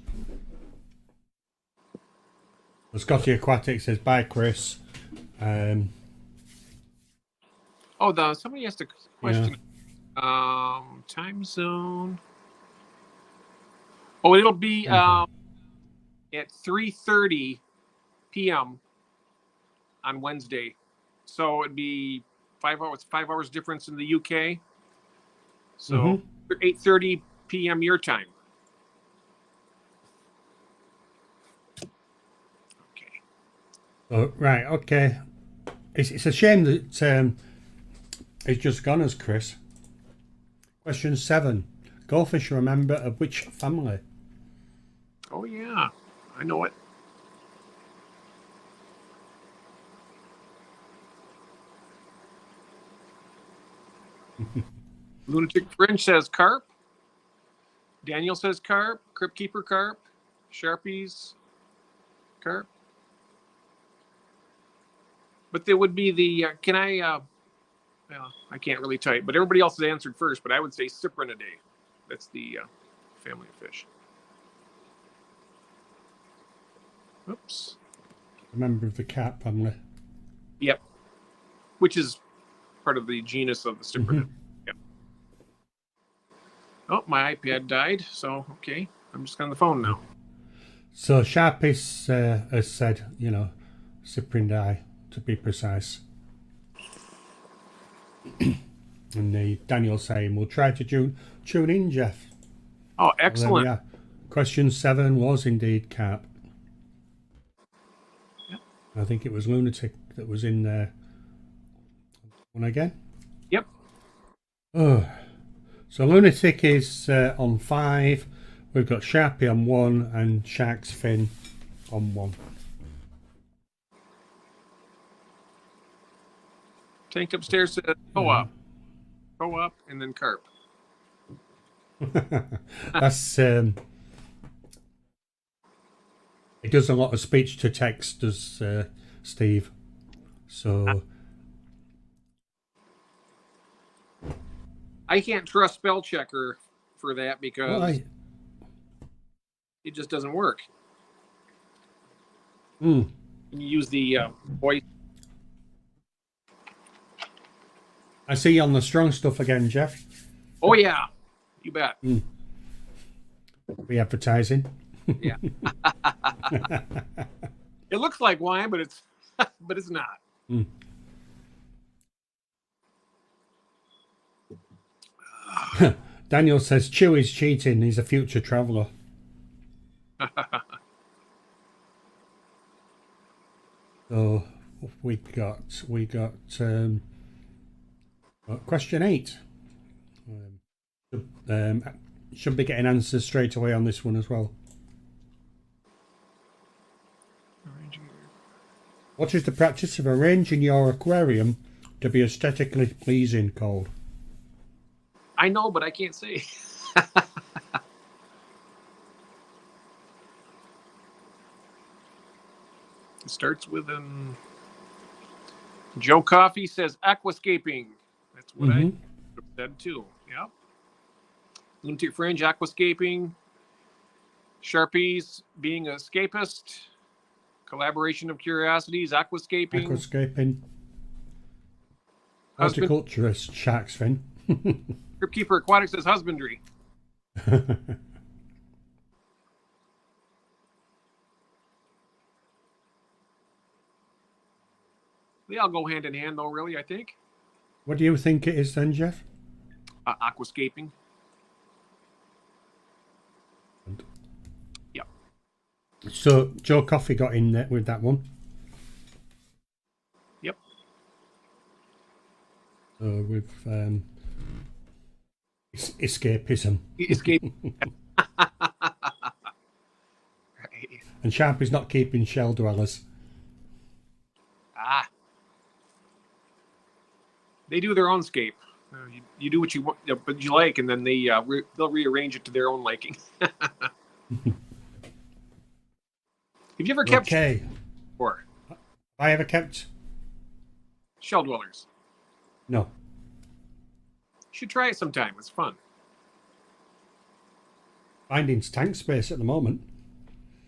So Scotty Aquatic says, bye, Chris. somebody asked a question. Time zone. Oh, it'll be at 3:30 p.m. on Wednesday. So it'd be 5 hours. 5 hours difference in the UK. So 8:30 p.m. your time. Okay. Oh, right, okay. It's a shame that it's just gone as Chris. Question 7. Goldfish are a member of which family? Oh yeah, I know it. Lunatic Fringe says carp. Daniel says carp. Crypt Keeper carp. Sharpies carp. But there would be the well, I can't really type, but everybody else has answered first. But I would say Cyprinidae. That's the family of fish. Oops. A member of the cat family. Yep. Which is part of the genus of the Cyprinidae. Yep. Oh, my iPad died. So, okay. I'm just on the phone now. So Sharpies has said, Cyprinidae to be precise. And Daniel saying, we'll try to tune in, Jeff. Oh, excellent. Well, question 7 was indeed carp. Yep. I think it was Lunatic that was in there. One again? Yep. Oh. So Lunatic is on 5. We've got Sharpie on 1 and Shark's Fin on 1. Tank upstairs says go up, and then carp. That's it does a lot of speech to text, does Steve? So I can't trust spell checker for that because Well, it just doesn't work. mm, You use the voice. I see you on the strong stuff again, Jeff. Oh yeah, you bet. Free advertising. Yeah. It looks like wine, but it's not. Mm. Daniel says Chewie's cheating. He's a future traveller. So we got question 8. Should be getting answers straight away on this one as well. What is the practice of arranging your aquarium to be aesthetically pleasing called? I know, but I can't say. It starts with an. Joe Coffey says aquascaping. That's what I said too. Yeah. Lunatic Fringe, aquascaping. Sharpies, being an escapist. Collaboration of curiosities, aquascaping. Aquascaping. Husband- Horticulturist, shark's fin. Cryptkeeper Aquatic says husbandry. They all go hand in hand, though, really, I think. What do you think it is then, Jeff? Aquascaping. Yep. So Joe Coffey got in there with that one. Yep. With escapism. Escape. And Sharpie's not keeping shell dwellers. They do their own scape. You do what you want, but you like, and then they'll rearrange it to their own liking. Have you ever kept before? I ever kept Shell dwellers? No. You should try it sometime. It's fun. Finding tank space at the moment.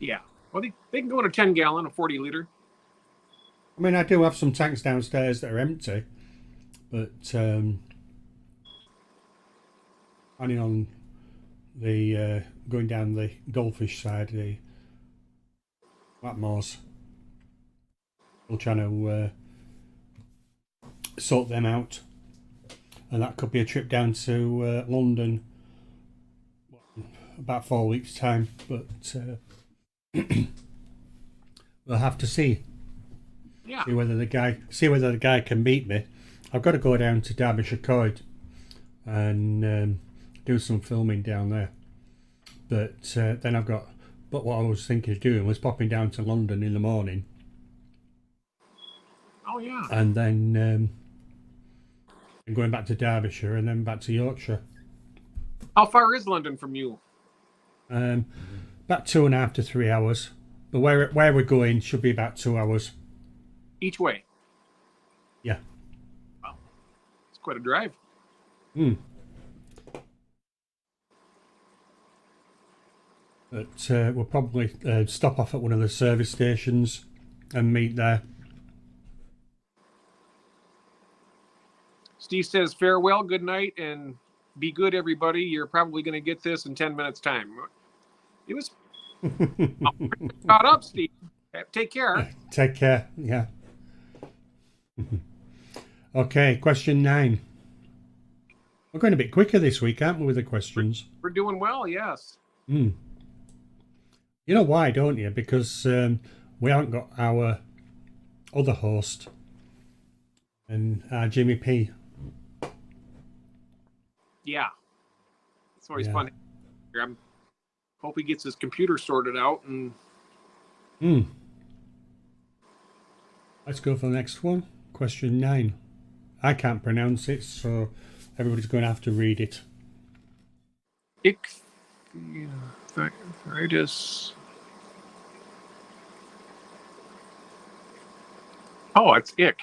Yeah. Well, they can go in a 10-gallon, a 40-liter. I mean, I do have some tanks downstairs that are empty, but planning on the going down the goldfish side, the Blackmores. Still trying to sort them out, and that could be a trip down to London about 4 weeks' time, but we'll have to see. Yeah. See whether the guy can beat me. I've got to go down to Derbyshire Coed and do some filming down there. But then but what I was thinking of doing was popping down to London in the morning. Oh yeah. And then going back to Derbyshire and then back to Yorkshire. How far is London from you? About 2.5 to 3 hours. But where we're going should be about 2 hours. Each way? Yeah. Wow. It's quite a drive. But we'll probably stop off at one of the service stations and meet there. Steve says, farewell, good night, and be good, everybody. You're probably going to get this in 10 minutes' time. It was caught up, Steve. Take care. Take care. Yeah. Okay, question 9. We're going a bit quicker this week, aren't we, with the questions? We're doing well, yes. You know why, don't you? Because we haven't got our other host and Jimmy P. Yeah. It's always fun. I hope he gets his computer sorted out. And Let's go for the next one. Question 9. I can't pronounce it, so everybody's going to have to read it. Ichthyodus. Oh, it's ick.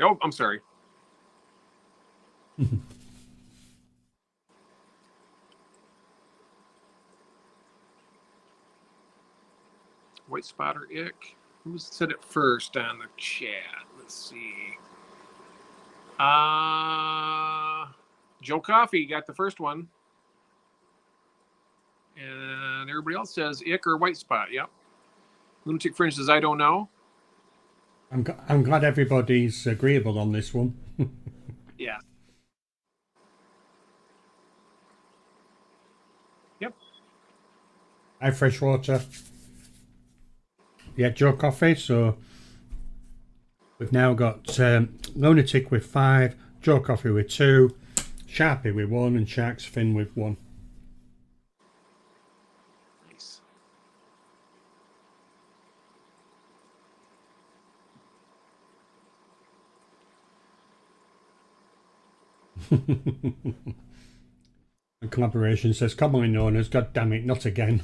Oh, I'm sorry. White spot or ick? Who said it first on the chat? Let's see. Joe Coffey got the first one. And everybody else says ick or white spot. Yep. Lunatic Fringe says, I don't know. I'm glad everybody's agreeable on this one. Yeah. Yep. I have freshwater. Yeah, Joe Coffey. So we've now got Lunatic with 5, Joe Coffey with 2, Sharpie with 1, and Shark's Fin with 1. Nice. And Collaboration says, commonly known as God damn it, not again.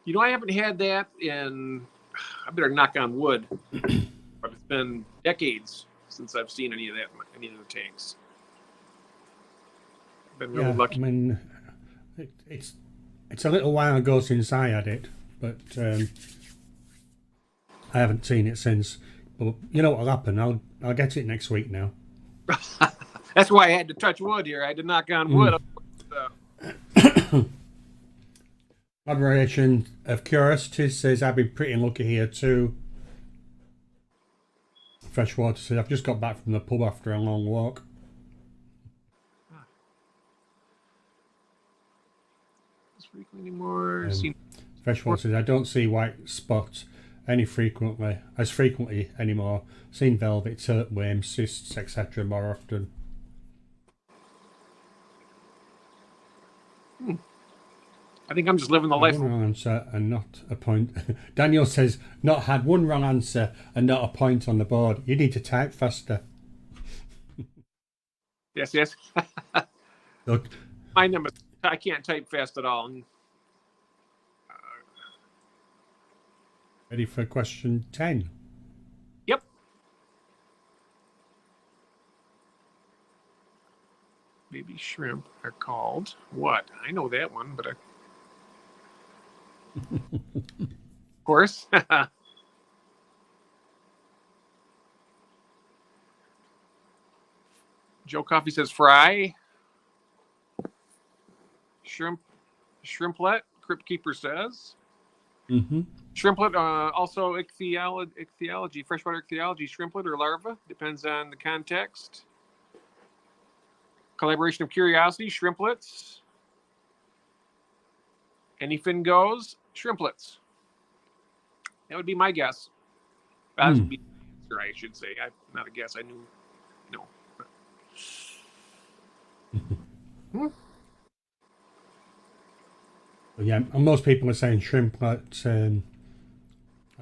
You know, I haven't had that in, I better knock on wood, but it's been decades since I've seen any of that, any of the tanks. I've been really lucky. I mean, it's a little while ago since I had it, but I haven't seen it since. But you know what'll happen? I'll get it next week now. That's why I had to touch wood here. I had to knock on wood. Collaboration of Curiosity says, I've been pretty lucky here too. Freshwater says, I've just got back from the pub after a long walk. Frequently anymore. Freshwater says, I don't see white spots as frequently anymore. Seen velvet, tiltworms, cysts, etc. more often. I think I'm just living the life. One wrong answer and not a point. Daniel says, not had one wrong answer and not a point on the board. You need to type faster. Yes. Look, My number. I can't type fast at all. ready for question 10? Yep. Baby shrimp are called what? I know that one, but of course. Joe Coffey says fry. Shrimplet, Crypt Keeper says. Shrimplet, also ichthyology, freshwater ichthyology, shrimplet or larva, depends on the context. Collaboration of Curiosity, shrimplets. Any fin goes, shrimplets. That would be my guess. That would be the answer, I should say. Not a guess. I knew. No. Yeah, and most people are saying shrimplet. And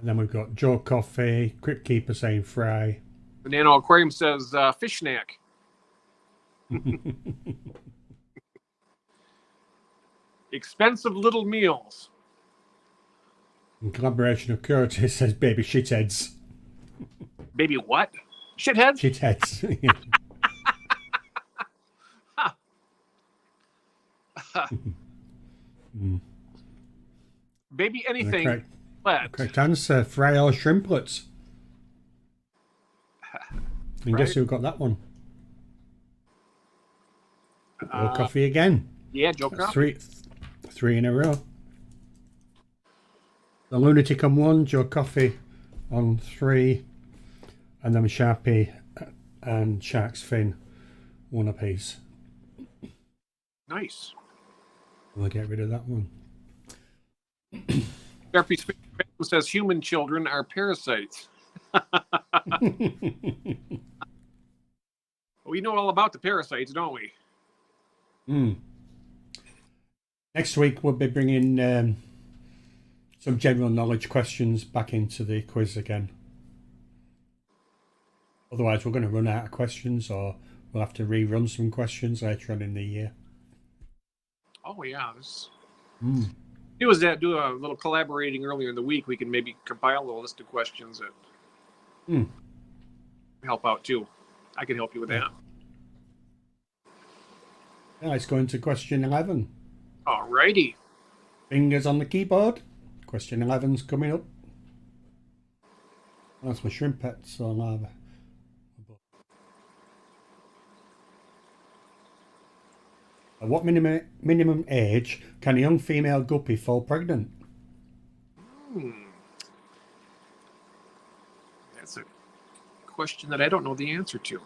then we've got Joe Coffey, Crypt Keeper saying fry. The Nano Aquarium says fish snack. Expensive little meals. In Collaboration of Curiosity says baby shitheads. Baby what? Shitheads? Shitheads. Baby anything. Correct answer, fry or shrimplets. And guess who got that one? Joe Coffey again. Yeah, Joe Coffey. Three in a row. The Lunatic on 1, Joe Coffey on 3, and then Sharpie and Shark's Fin 1 apiece. Nice. We'll get rid of that one. Sharpie's Fin says human children are parasites. We know all about the parasites, don't we? Next week we'll be bringing some general knowledge questions back into the quiz again. Otherwise we're going to run out of questions, or we'll have to rerun some questions later on in the year. Oh yeah, it was that do a little collaborating earlier in the week. We can maybe compile a list of questions that help out too. I can help you with that. Now let's go into question 11. Alrighty. Fingers on the keyboard. Question 11's coming up. That's my shrimp pets on lava. At what minimum age can a young female guppy fall pregnant? That's a question that I don't know the answer to.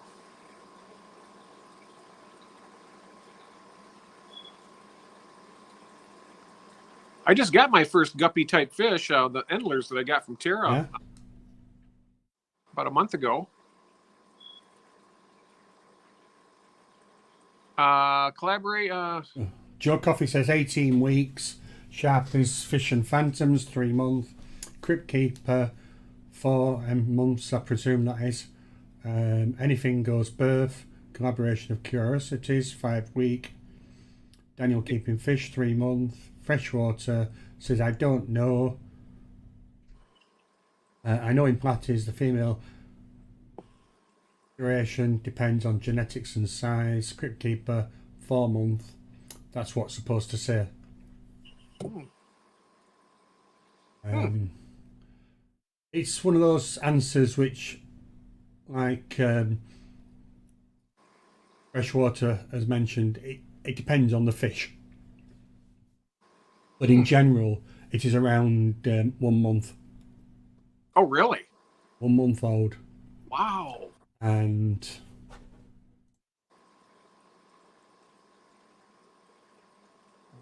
I just got my first guppy type fish, the endlers that I got from Tara about a month ago. Collaborate. Joe Coffee says 18 weeks. Sharpies, Fish and Phantoms, 3 months. Crypt Keeper, 4 months, I presume that is. Anything Goes Birth. Collaboration of Curiosities, 5 week. Daniel Keeping Fish, 3 months. Freshwater says, I don't know. I know in platies the female duration depends on genetics and size. Crypt Keeper, 4 months. That's what's supposed to say. It's one of those answers which, like Freshwater has mentioned, it depends on the fish. But in general, it is around 1 month. Oh, really? 1 month old. Wow. And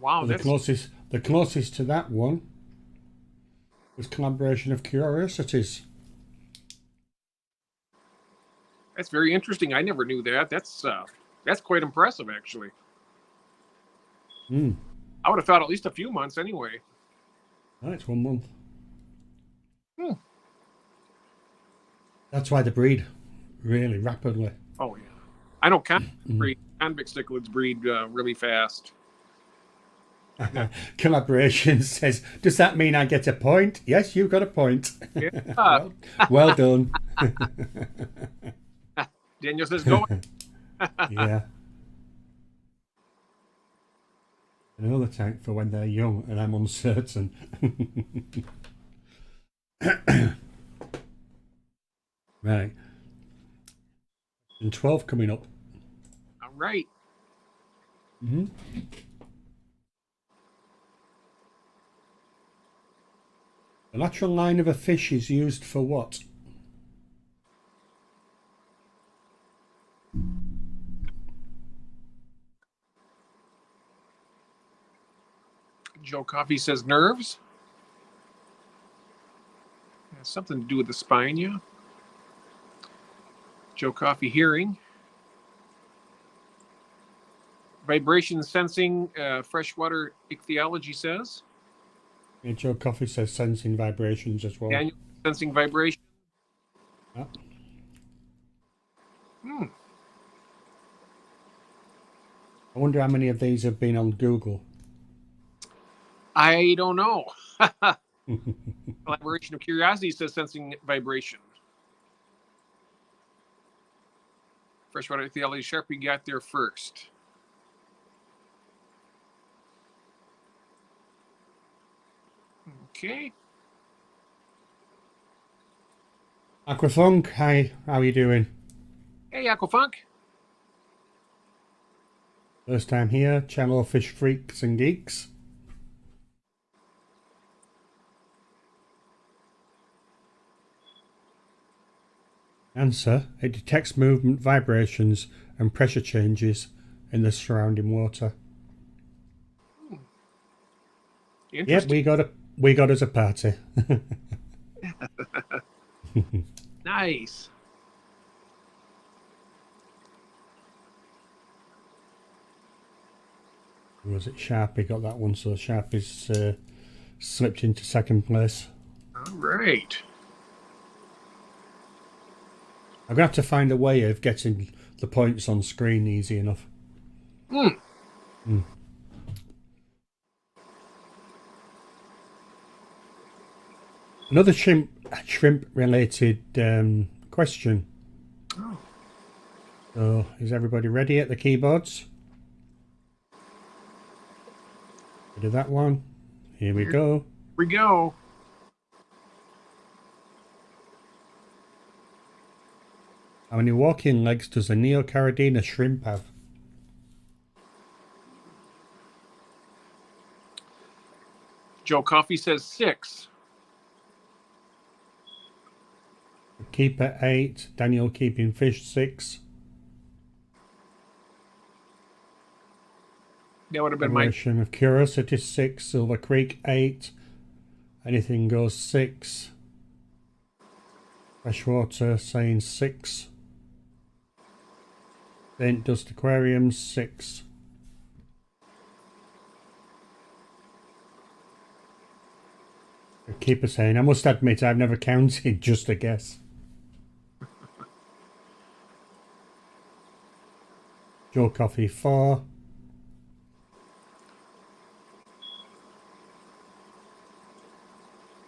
wow, the closest to that one was Collaboration of Curiosities. That's very interesting. I never knew that. That's quite impressive, actually. I would have thought at least a few months anyway. Oh, it's 1 month. That's why they breed really rapidly. Oh, yeah. I know convict cichlids breed really fast. Collaboration says, does that mean I get a point? Yes, you got a point. Yeah. well done. Daniel says, go. Yeah. Another tank for when they're young and I'm uncertain. Right. And 12 coming up. All right. The lateral line of a fish is used for what? Joe Coffee says nerves. Has something to do with the spine, yeah. Joe Coffee hearing. Vibration sensing, freshwater ichthyology says. Yeah, Joe Coffee says sensing vibrations as well. Daniel sensing vibration. Yeah. I wonder how many of these have been on Google. I don't know. Collaboration of Curiosity says sensing vibration. Freshwater ichthyology Sharpie got there first. Okay. Aquafunk, hi, how are you doing? Hey, Aquafunk. First time here, channel Fish Freaks and Geeks. Answer, it detects movement, vibrations and pressure changes in the surrounding water. Yep, we got us a party. Nice. Was it Sharpie got that one? So Sharpie's slipped into second place. All right. I'm going to have to find a way of getting the points on screen easy enough. Another shrimp related question. So is everybody ready at the keyboards? Do that one. Here we go. Here we go. How many walking legs does a Neocaridina shrimp have? Joe Coffey says 6. Keeper 8. Daniel keeping fish 6. That would have been my... Revelation of Curiosity 6. Silver Creek 8. Anything Goes 6. Freshwater saying 6. Saint Dust Aquarium 6. Keeper saying, I must admit I've never counted, just a guess. Joe Coffey 4.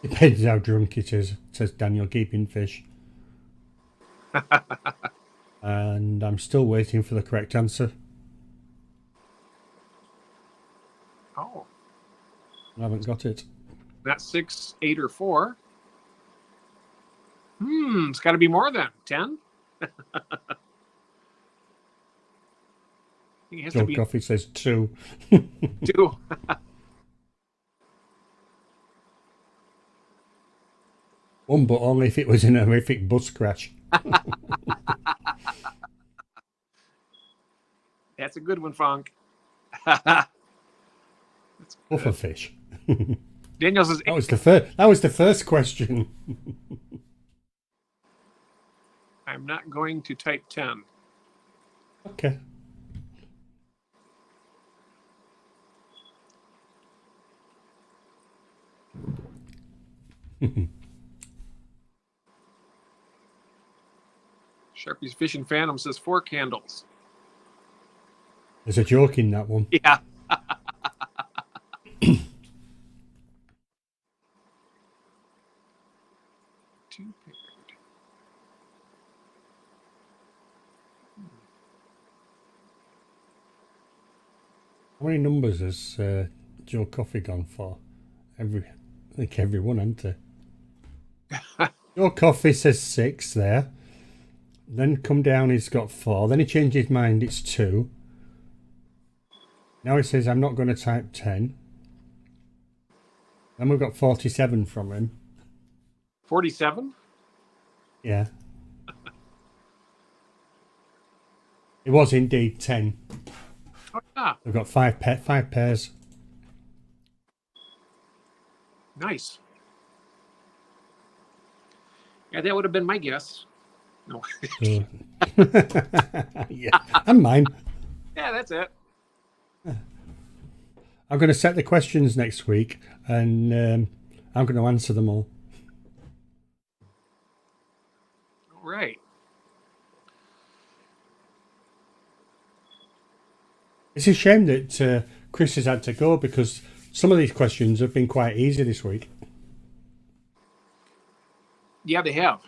Depends how drunk it is, says Daniel keeping fish. And I'm still waiting for the correct answer. Oh. I haven't got it. Not 6, 8, or 4. It's got to be more than 10. It has Joe to be Coffey says 2. 2. One, but only if it was in a horrific bus crash. That's a good one, Funk. Puffer fish. Daniel says That was the first question. I'm not going to type 10. Okay. Sharpie's Fishing Phantom says 4 candles. There's a joke in that one. Yeah. Two paired. How many numbers has Joe Coffey gone for? I think every one, hasn't he? Joe Coffey says 6 there. Then come down, he's got 4. Then he changed his mind, it's 2. Now he says, I'm not going to type 10. Then we've got 47 from him. 47? Yeah. It was indeed 10. Oh, yeah. We've got 5 pairs. Nice. Yeah, that would have been my guess. No. So- yeah, and mine. Yeah, that's it. I'm going to set the questions next week, and I'm going to answer them all. All right. It's a shame that Chris has had to go, because some of these questions have been quite easy this week. Yeah, they have.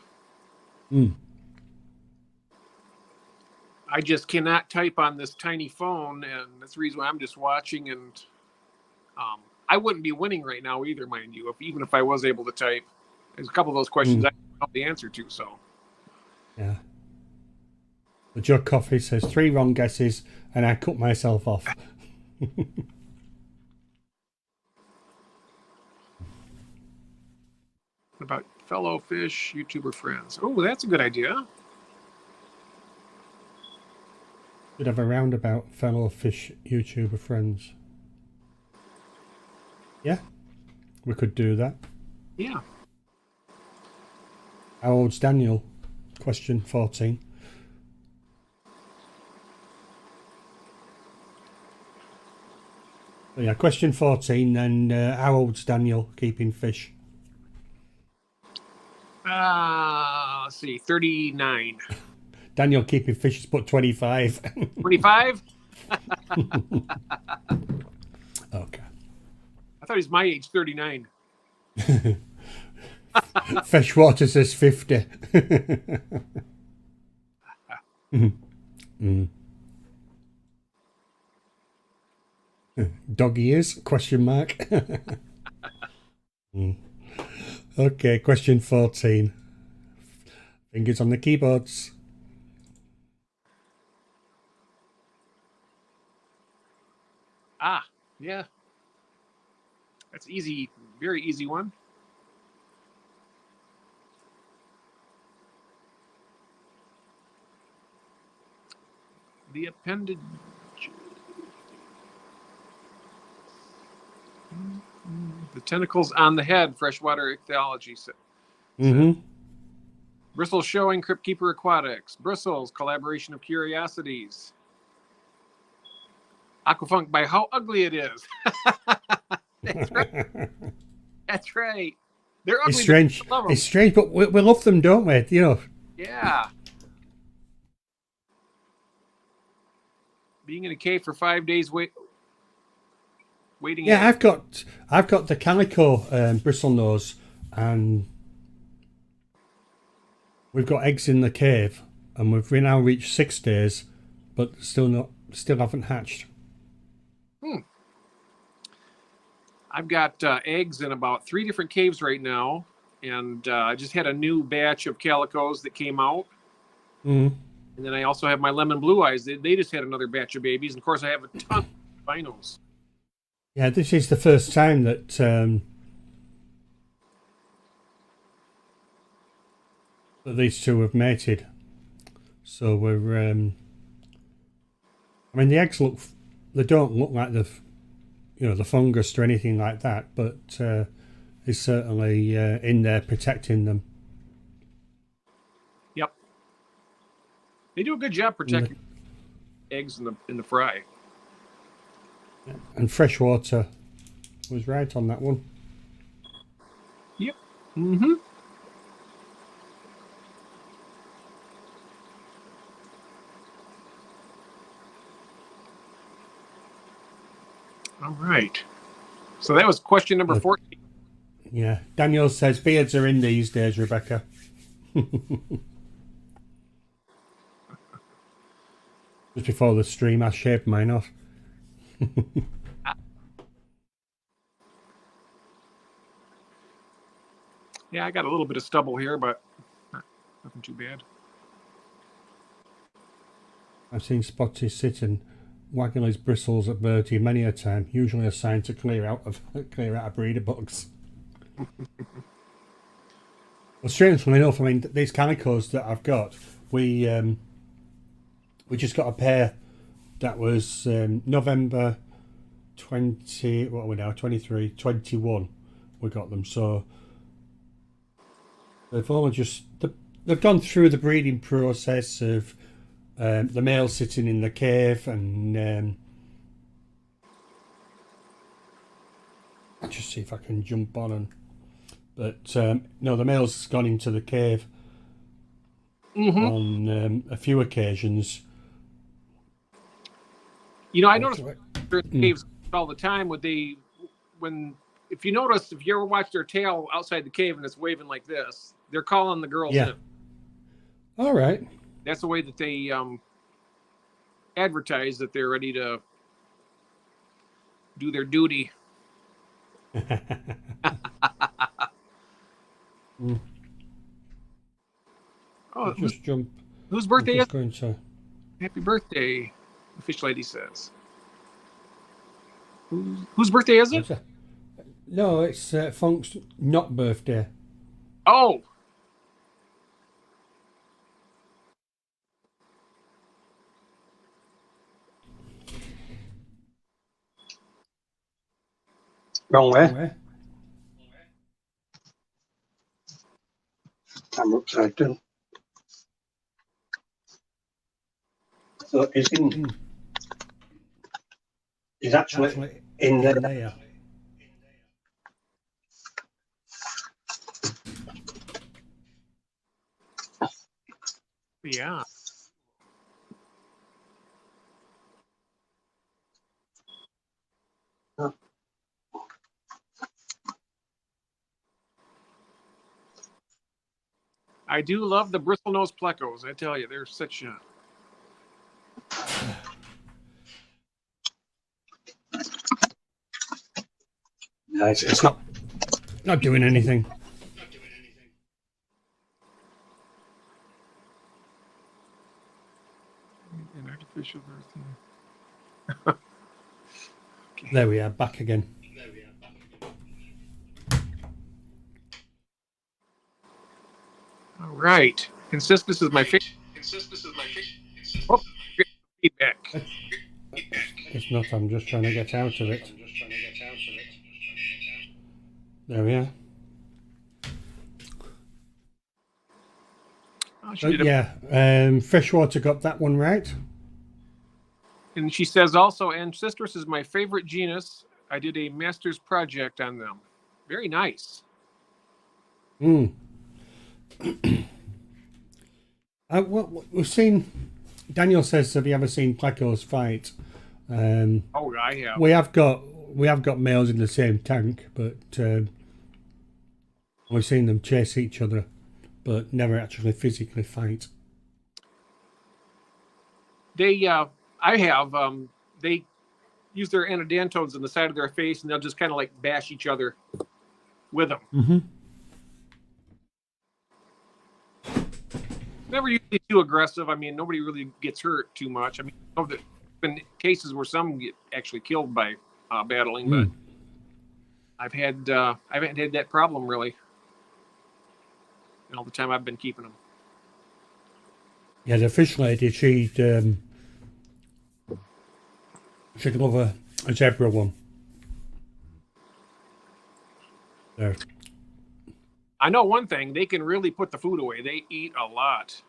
I just cannot type on this tiny phone, and that's the reason why I'm just watching. And I wouldn't be winning right now either, mind you, even if I was able to type. There's a couple of those questions I don't know the answer to. So Yeah. The Joe Coffey says 3 wrong guesses, and I cut myself off. what about fellow fish YouTuber friends? Oh, that's a good idea. Should have a roundabout fellow fish YouTuber friends. Yeah, we could do that. Yeah. How old's Daniel? Question 14. So yeah, question 14 then. How old's Daniel keeping fish? Let's see, 39. Daniel keeping fish has put 25. 25? Okay. I thought he's my age, 39. Freshwater says 50. Dog ears? Question mark. Okay, question 14. Fingers on the keyboards. Ah, yeah. That's easy, very easy one. The appendage. The tentacles on the head, freshwater ichthyology. Mm-hmm. Bristles showing Crypt Keeper Aquatics. Bristles, collaboration of curiosities. Aquafunk by How Ugly It Is. That's right. That's right. They're ugly. It's strange. I love them. It's strange, but we love them, don't we? You know. Yeah. Being in a cave for 5 days waiting. Yeah, I've got the calico bristle nose, and we've got eggs in the cave, and we've now reached 6 days, but still haven't hatched. I've got eggs in about 3 different caves right now, and I just had a new batch of calicos that came out. Mm. And then I also have my lemon blue eyes. They just had another batch of babies, and of course I have a ton of albinos. Yeah, this is the first time that that these two have mated. So we're. I mean, the eggs they don't look like the fungus or anything like that, but it's certainly in there protecting them. Yep, they do a good job protecting eggs in the fry. And freshwater was right on that one. Yep. Mm-hmm. All right. So that was question number 14. Yeah. Daniel says beards are in these days, Rebecca. Just before the stream, I shaved mine off. Yeah, I got a little bit of stubble here, but nothing too bad. I've seen Spotty sit and waggle his bristles at Bertie many a time, usually a sign to clear out of breeder bugs. Well, strangely enough, I mean, these calicos that I've got, we just got a pair that was November 20, what are we now, 23, 21, we got them. So they've they've gone through the breeding process of the male sitting in the cave, and I'll just see if I can jump on and. But no, the male's gone into the cave on a few occasions. You know, I notice caves all the time. If you ever watch their tail outside the cave and it's waving like this, they're calling the girls in. All right. That's the way that they advertise that they're ready to do their duty. Oh, just jump. Whose birthday is it? Happy birthday, the fish lady says. Whose birthday is it? No, it's Funk's not birthday. Oh. Wrong way. I'm upside down. So he's actually in there. Yeah. I do love the bristlenose plecos. I tell you, they're such a... No, it's not. Not doing anything. An artificial birthing. There we are, back again. All right. Insist this is my favorite. Oh, feedback. It's not, I'm just trying to get out of it. There we are. Oh, she But did a- yeah, Freshwater got that one right. And she says also, Ancestris is my favorite genus. I did a master's project on them. Very nice. We've seen, Daniel says, have you ever seen plecos fight? Oh, I have. We have got males in the same tank, but we've seen them chase each other, but never actually physically fight. They, I have, they use their anodontodes on the side of their face, and they'll just kind of like bash each other with them. Mm-hmm. Never usually too aggressive. I mean, nobody really gets hurt too much. I mean, I know that been cases where some get actually killed by battling, but I haven't had that problem really. And all the time I've been keeping them. Yeah, the fish lady, she'd love a zebra one. There. I know one thing, they can really put the food away. They eat a lot.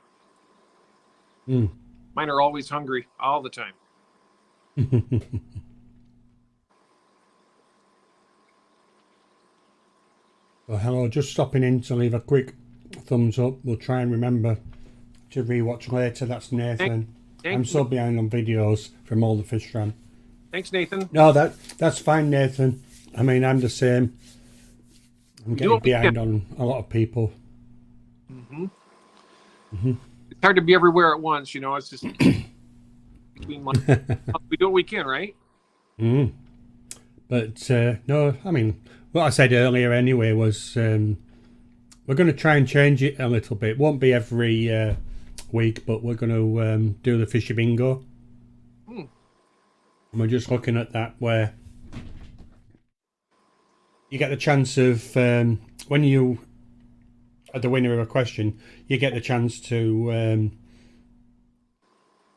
Mine are always hungry all the time. Well, hello, just stopping in to leave a quick thumbs up. We'll try and remember to rewatch later. That's Nathan. I'm so behind on videos from all the fish ram. Thanks, Nathan. No, that's fine, Nathan. I mean, I'm the same. I'm getting behind on a lot of people. It's hard to be everywhere at once, you know. It's just between we do what we can, right? But no, I mean, what I said earlier anyway was we're going to try and change it a little bit. It won't be every week, but we're going to do the fishy bingo. And we're just looking at that where you get the chance of when you are the winner of a question, you get the chance to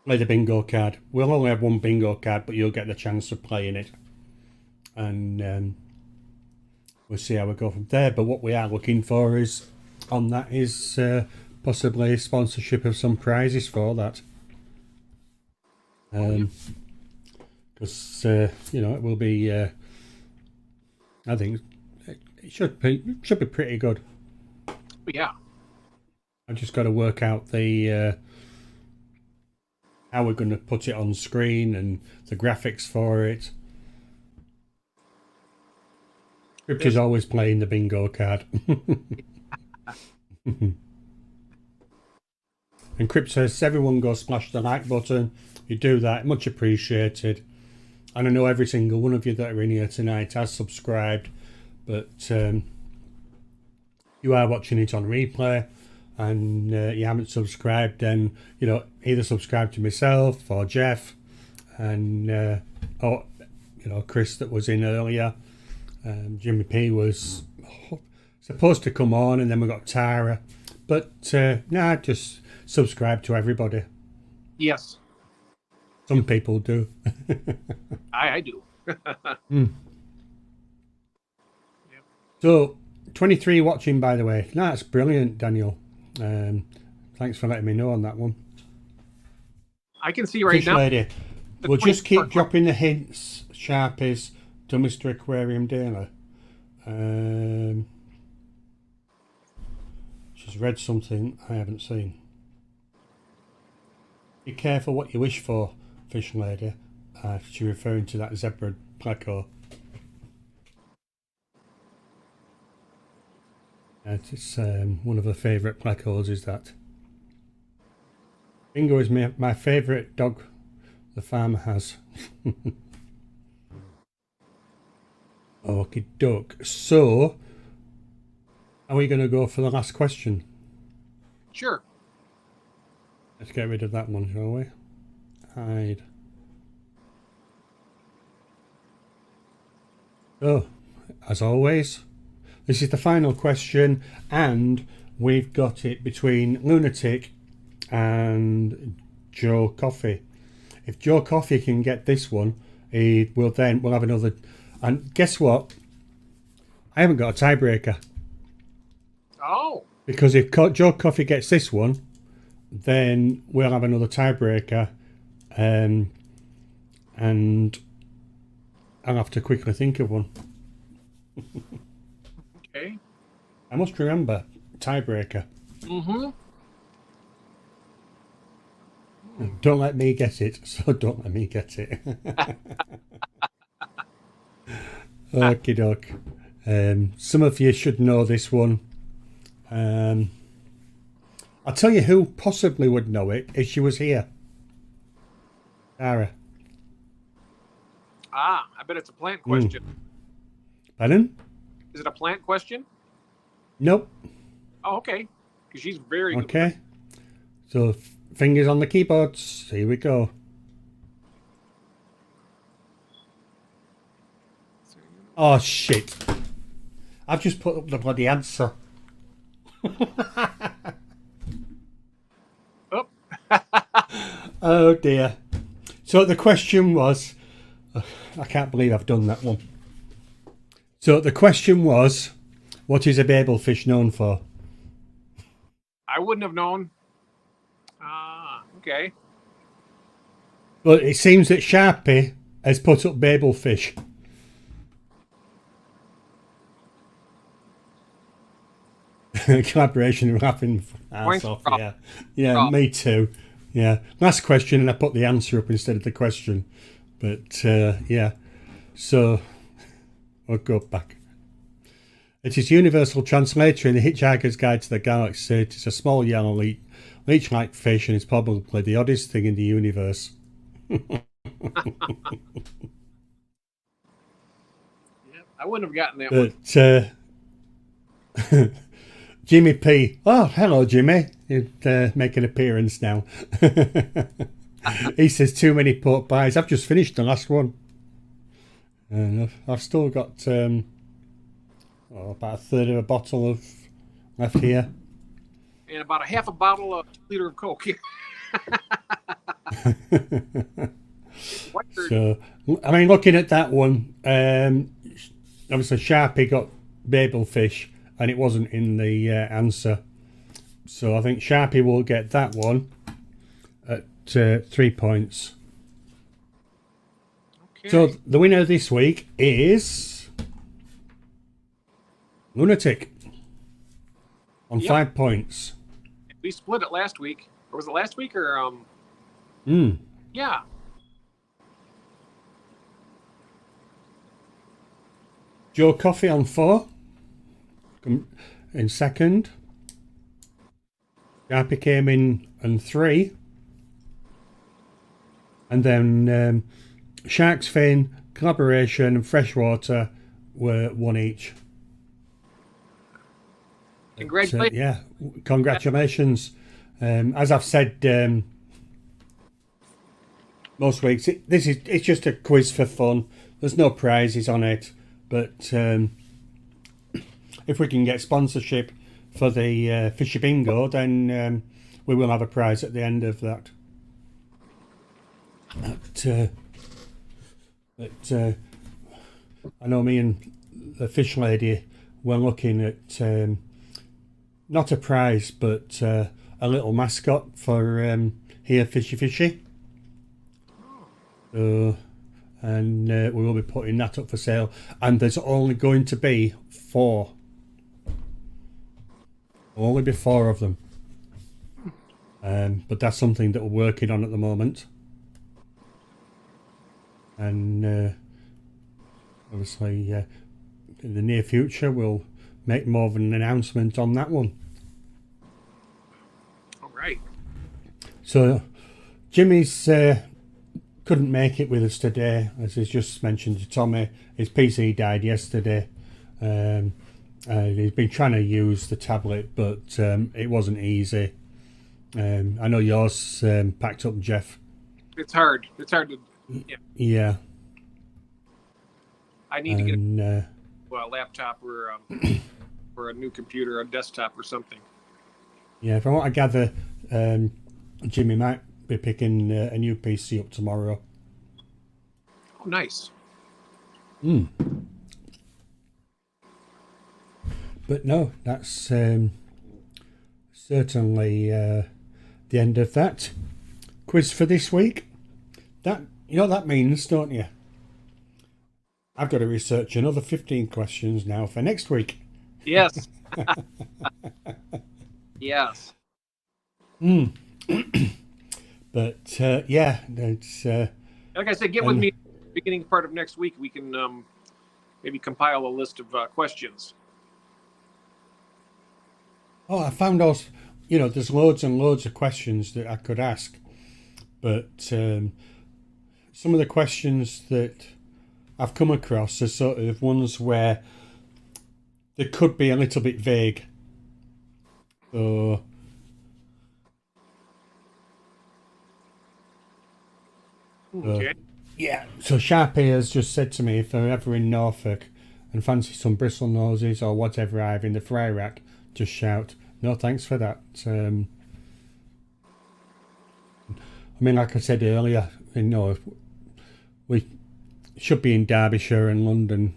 play the bingo card. We'll only have one bingo card, but you'll get the chance of playing it, and we'll see how we go from there. But what we are looking for is on that is possibly sponsorship of some prizes for that, because you know, it will be. I think it should be pretty good. Yeah. I've just got to work out the how we're going to put it on screen and the graphics for it. Crypt is always playing the bingo card. And Crypt says, everyone go smash the like button. You do that, much appreciated. And I know every single one of you that are in here tonight has subscribed, but you are watching it on replay and you haven't subscribed, then, you know, either subscribe to myself or Jeff and or, you know, Chris that was in earlier. Jimmy P was supposed to come on, and then we got Tara, but nah, just subscribe to everybody. Yes. Some people do. I do. So 23 watching, by the way. No, that's brilliant, Daniel. Thanks for letting me know on that one. I can see right Fish now. Lady, we'll just keep dropping the hints, Sharpies, to Mr. Aquarium Dealer. She's read something I haven't seen. Be careful what you wish for, Fish Lady. She's referring to that zebra pleco. It's one of her favourite plecos, is that. Bingo is my favourite dog the farmer has. Oh, Okie doke. So, are we going to go for the last question? Sure. Let's get rid of that one, shall we? Hide. So, as always, this is the final question, and we've got it between Lunatic and Joe Coffey. If Joe Coffey can get this one, we'll have another. And guess what? I haven't got a tiebreaker. Oh. Because if Joe Coffey gets this one, then we'll have another tiebreaker, and I'll have to quickly think of one. Okay. I must remember tiebreaker. Mm-hmm. Don't let me get it, so don't let me get it. Okie doke. Some of you should know this one. I'll tell you who possibly would know it if she was here. Sarah. I bet it's a plant question. Pardon? Is it a plant question? Nope. Oh, okay. Because she's very good. Okay. So fingers on the keyboards. Here we go. Oh shit! I've just put up the bloody answer. Oh. Oh dear. So the question was, I can't believe I've done that one. So the question was, what is a babelfish known for? I wouldn't have known. Okay. But it seems that Sharpie has put up babelfish. Collaboration and laughing ass off. Yeah, me too. Yeah, last question, and I put the answer up instead of the question. But yeah, so I'll go back. It is universal translator in the Hitchhiker's Guide to the Galaxy. It is a small yellow leech-like fish, and it's probably the oddest thing in the universe. Yeah, I wouldn't have gotten that one. But Jimmy P. Oh, hello, Jimmy. He'd make an appearance now. He says too many pork pies. I've just finished the last one. And I've still got about a third of a bottle of left here. And about a half a bottle of 2 liter of Coke. So, I mean, looking at that one, obviously Sharpie got babelfish, and it wasn't in the answer. So I think Sharpie will get that one at 3 points. Okay. So the winner this week is Lunatic on 5 points. We split it last week. Or was it last week or yeah. Joe Coffey on 4. In second. Sharpie came in on 3. And then Shark's Fin, Collaboration, and Freshwater were 1 each. Congratulations. Yeah, congratulations. As I've said most weeks, it's just a quiz for fun. There's no prizes on it, but if we can get sponsorship for the Fishy Bingo, then we will have a prize at the end of that. But I know me and the fish lady were looking at not a prize, but a little mascot for Here Fishy Fishy. And we will be putting that up for sale. And there's only going to be 4. Only be 4 of them. But that's something that we're working on at the moment. And obviously in the near future we'll make more of an announcement on that one. All right. So Jimmy's couldn't make it with us today, as he's just mentioned to Tommy. His PC died yesterday. He's been trying to use the tablet, but it wasn't easy. I know yours packed up, Jeff. It's hard. It's hard to. Yeah. I need to get a laptop or a new computer, a desktop or something. Yeah, from what I gather, Jimmy might be picking a new PC up tomorrow. Oh, nice. But no, that's certainly the end of that quiz for this week. That, you know what that means, don't you? I've got to research another 15 questions now for next week. Yes. Yes. But yeah, it's like I said, get with me beginning part of next week. We can maybe compile a list of questions. Oh, I found also, you know, there's loads and loads of questions that I could ask, but some of the questions that I've come across are sort of ones where they could be a little bit vague. So Okay. yeah, so Sharpie has just said to me, if I'm ever in Norfolk and fancy some bristle noses or whatever I have in the fry rack, just shout. No, thanks for that. I mean, like I said earlier, you know, we should be in Derbyshire and London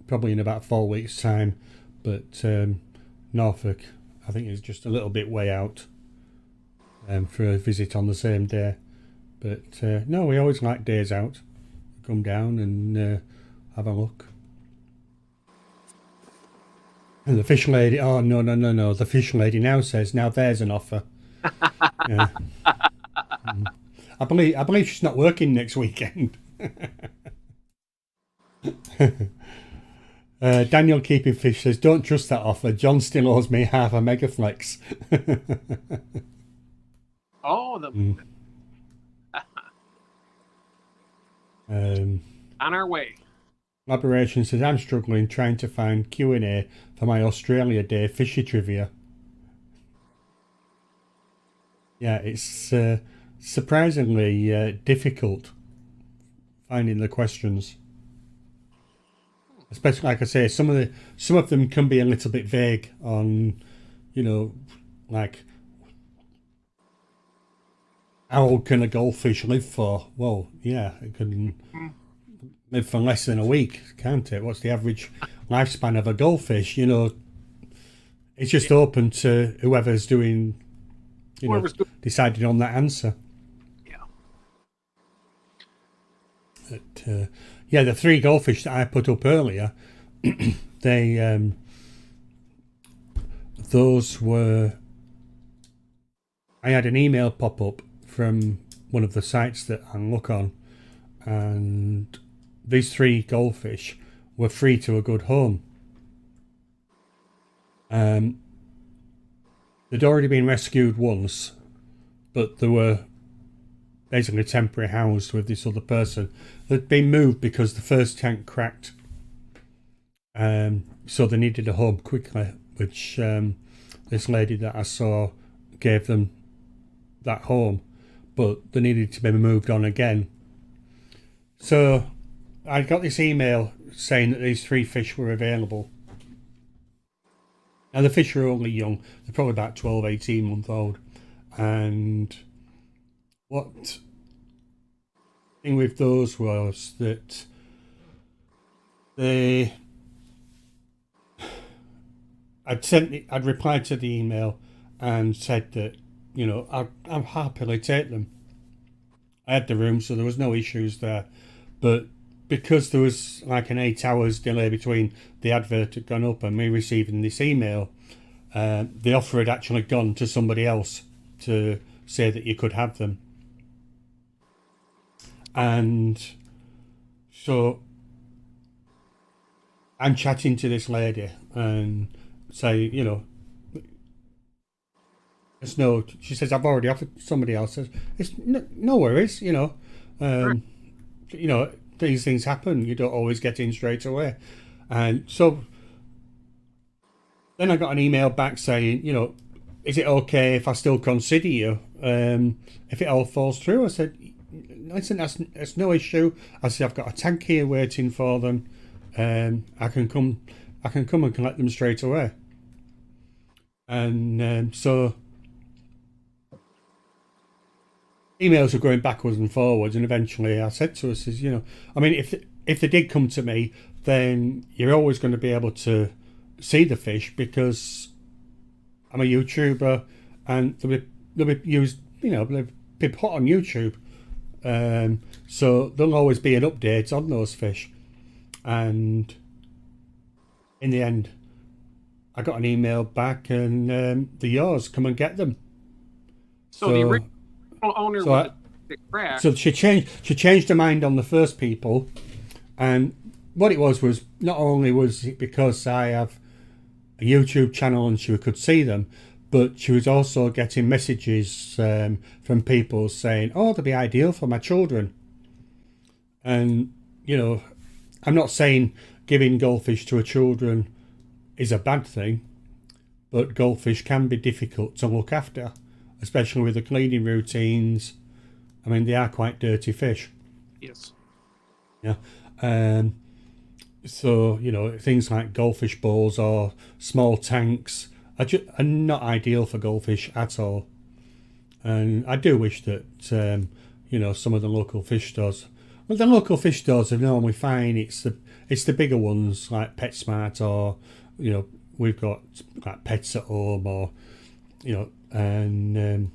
probably in about 4 weeks' time, but Norfolk, I think, is just a little bit way out for a visit on the same day. But no, we always like days out. Come down and have a look. And the fish lady, oh, no. The fish lady now says, now there's an offer. Yeah. I believe she's not working next weekend. Daniel Keeping Fish says, don't trust that offer. John still owes me half a megaflex. Oh, on our way. Collaboration says, I'm struggling trying to find Q&A for my Australia Day fishy trivia. Yeah, it's surprisingly difficult finding the questions. Especially, like I say, some of them can be a little bit vague on, you know, like, how old can a goldfish live for? Well, yeah, it can live for less than a week, can't it? What's the average lifespan of a goldfish? You know, it's just open to whoever's doing, you know, deciding on that answer. Yeah. But, yeah, the 3 goldfish that I put up earlier, they, those were, I had an email pop up from one of the sites that I look on, and these 3 goldfish were free to a good home. They'd already been rescued once, but they were basically temporary housed with this other person. They'd been moved because the first tank cracked, so they needed a home quickly, which this lady that I saw gave them that home, but they needed to be moved on again. So I got this email saying that these 3 fish were available. Now the fish are only young, they're probably about 12, 18 month old, and what thing with those was that I'd replied to the email and said that, you know, I'd happily take them. I had the room, so there was no issues there. But because there was like an 8 hours delay between the advert had gone up and me receiving this email, the offer had actually gone to somebody else to say that you could have them. And so I'm chatting to this lady and say, you know, it's no, she says, I've already offered somebody else. It's no worries, you know. you know, these things happen. You don't always get in straight away. And so then I got an email back saying, you know, is it okay if I still consider you if it all falls through? I said, listen, that's no issue. I said, I've got a tank here waiting for them. I can come and collect them straight away. And so emails were going backwards and forwards, and eventually I said to her, says, you know, I mean, if they did come to me, then you're always going to be able to see the fish because I'm a YouTuber, and they'll be used, you know, they'll be put on YouTube. So there'll always be an update on those fish. And in the end, I got an email back, and they're yours. Come and get them. So the original owner was the crack. So she changed her mind on the first people, and what it was not only was it because I have a YouTube channel and she could see them, but she was also getting messages from people saying, "Oh, they'll be ideal for my children." And you know, I'm not saying giving goldfish to a children is a bad thing, but goldfish can be difficult to look after, especially with the cleaning routines. I mean, they are quite dirty fish. Yes. Yeah. So, you know, things like goldfish bowls or small tanks are not ideal for goldfish at all. And I do wish that, you know, some of the local fish stores, well, the local fish stores are normally fine. It's the bigger ones like PetSmart, or, you know, we've got like Pets at Home, or, you know, and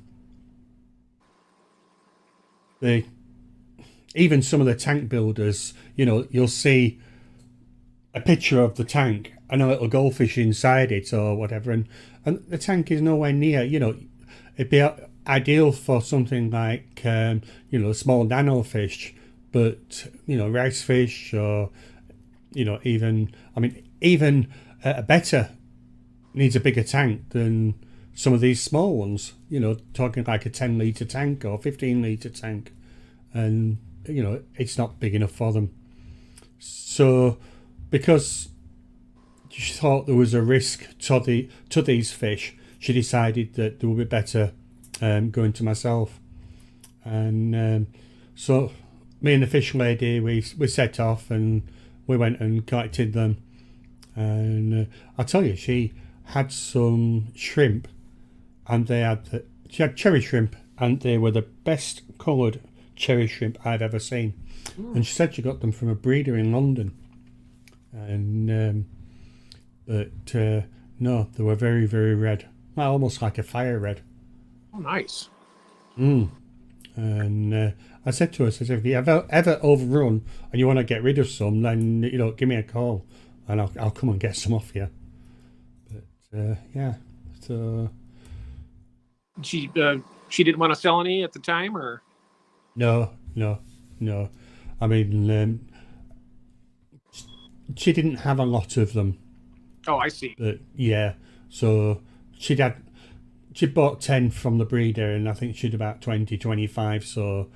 even some of the tank builders, you know, you'll see a picture of the tank and a little goldfish inside it or whatever, and the tank is nowhere near. You know, it'd be ideal for something like you know, small nano fish, but you know, rice fish, or you know, even a better needs a bigger tank than some of these small ones. You know, talking like a 10-litre tank or 15-litre tank, and you know, it's not big enough for them. So because she thought there was a risk to these fish, she decided that it would be better going to myself. And so me and the fish lady, we set off and we went and collected them. And I tell you, she had some shrimp, and she had cherry shrimp, and they were the best coloured cherry shrimp I've ever seen. And she said she got them from a breeder in London. And but no, they were very, very red, almost like a fire red. Oh, nice. And I said to her, I said, if you ever overrun and you want to get rid of some, then you know, give me a call and I'll come and get some off you. But yeah, so She didn't want to sell any at the time, or no. I mean, she didn't have a lot of them. Oh, I see. But yeah, so she bought 10 from the breeder, and I think she'd about 20, 25. So,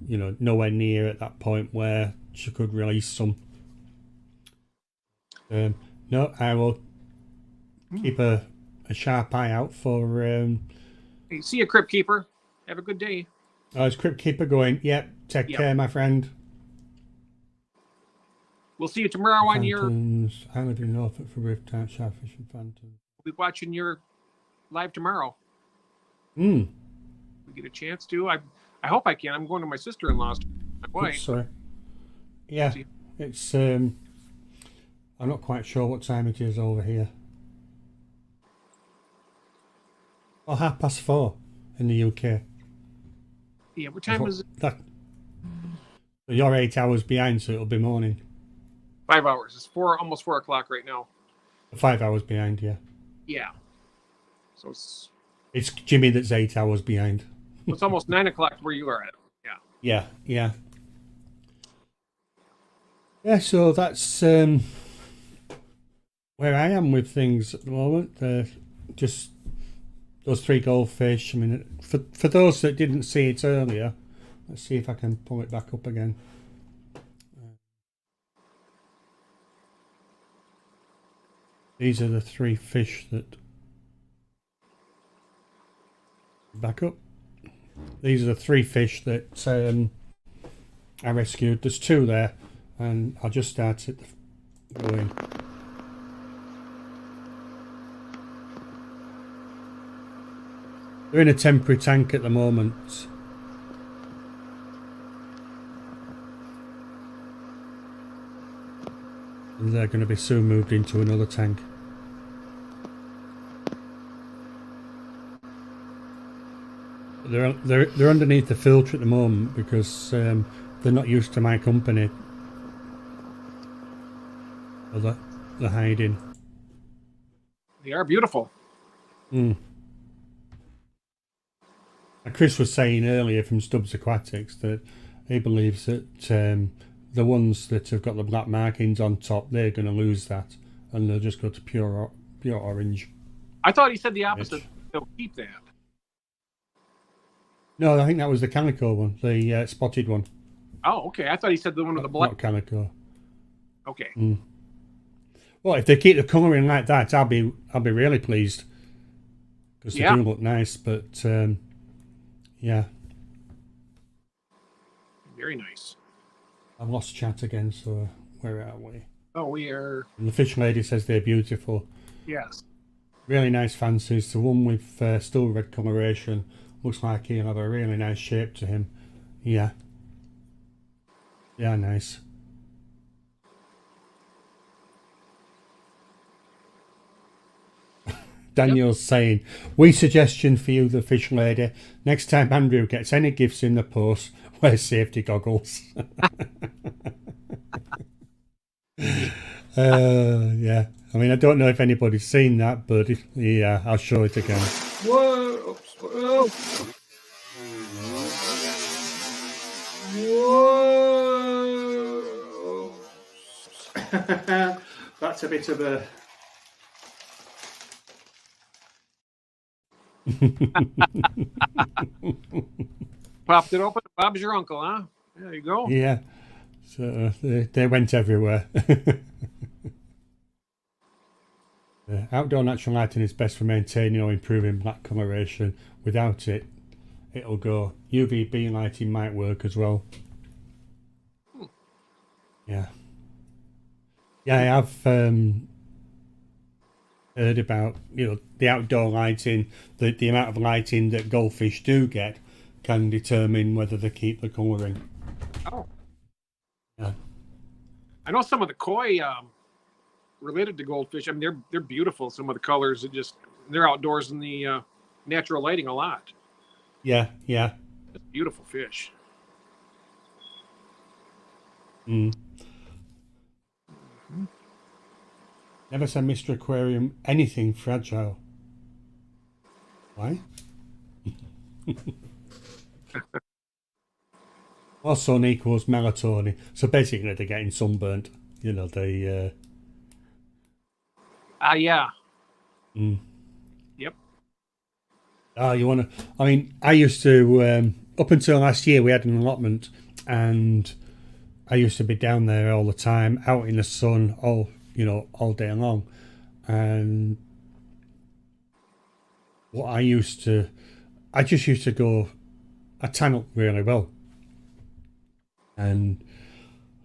you know, nowhere near at that point where she could release some. No, I will keep a sharp eye out for. Hey, see you, Crypt Keeper. Have a good day. Is Crypt Keeper going? Yep. Take care, my friend. We'll see you tomorrow on your. I live in Norfolk for Rifttown, Sharkfish and Phantoms. We'll be watching your live tomorrow. We get a chance to. I hope I can. I'm going to my sister-in-law's. My wife. Sorry. Yeah, it's. I'm not quite sure what time it is over here. Oh, 4:30 in the UK. Yeah, what time is it? You're 8 hours behind, so it'll be morning. 5 hours. It's almost 4 o'clock right now. 5 hours behind, yeah. Yeah. So it's Jimmy that's 8 hours behind. It's almost 9 o'clock where you are at. Yeah. Yeah. Yeah, so that's where I am with things at the moment. Just those 3 goldfish. I mean, for those that didn't see it earlier, let's see if I can pull it back up again. These are the 3 fish that... Back up. These are the 3 fish that I rescued. There's 2 there, and I'll just start it going. They're in a temporary tank at the moment. And they're going to be soon moved into another tank. They're underneath the filter at the moment because they're not used to my company. Or they're hiding. They are beautiful. Mm. Chris was saying earlier from Stubbs Aquatics that he believes that the ones that have got the black markings on top, they're going to lose that, and they'll just go to pure orange. I thought he said the opposite. They'll keep that. No, I think that was the calico one, the spotted one. Oh, okay. I thought he said the one with the black. Not calico. Okay. Mm. Well, if they keep the colouring like that, I'll be really pleased because they do look nice. But yeah, very nice. I've lost chat again. So where are we? Oh, we are. And the fish lady says they're beautiful. Yes. Really nice fancies. The one with still red coloration looks like he'll have a really nice shape to him. Yeah. Yeah, nice. Daniel's saying, wee suggestion for you, the fish lady. Next time Andrew gets any gifts in the post, wear safety goggles. Yeah. I mean, I don't know if anybody's seen that, but yeah, I'll show it again. Whoa! Oops. Whoa! Whoa! That's a bit of a... Popped it open. Bob's your uncle, huh? There you go. Yeah. So they went everywhere. Outdoor natural lighting is best for maintaining or improving black coloration. Without it, it'll go. UVB lighting might work as well. Yeah. Yeah, I have heard about, the outdoor lighting, the amount of lighting that goldfish do get can determine whether they keep the colouring. Oh. Yeah. I know some of the koi related to goldfish. I mean, they're beautiful. Some of the colors they're outdoors in the natural lighting a lot. Yeah, yeah. It's beautiful fish. Mm. Never send Mr. Aquarium anything fragile. Why? Well, sun equals melatonin. So basically they're getting sunburnt. They... Yeah. Mm. Yep. Oh, you want to... I mean, I used to... up until last year, we had an allotment, and I used to be down there all the time, out in the sun, all day long. And what I just used to go... I tan up really well.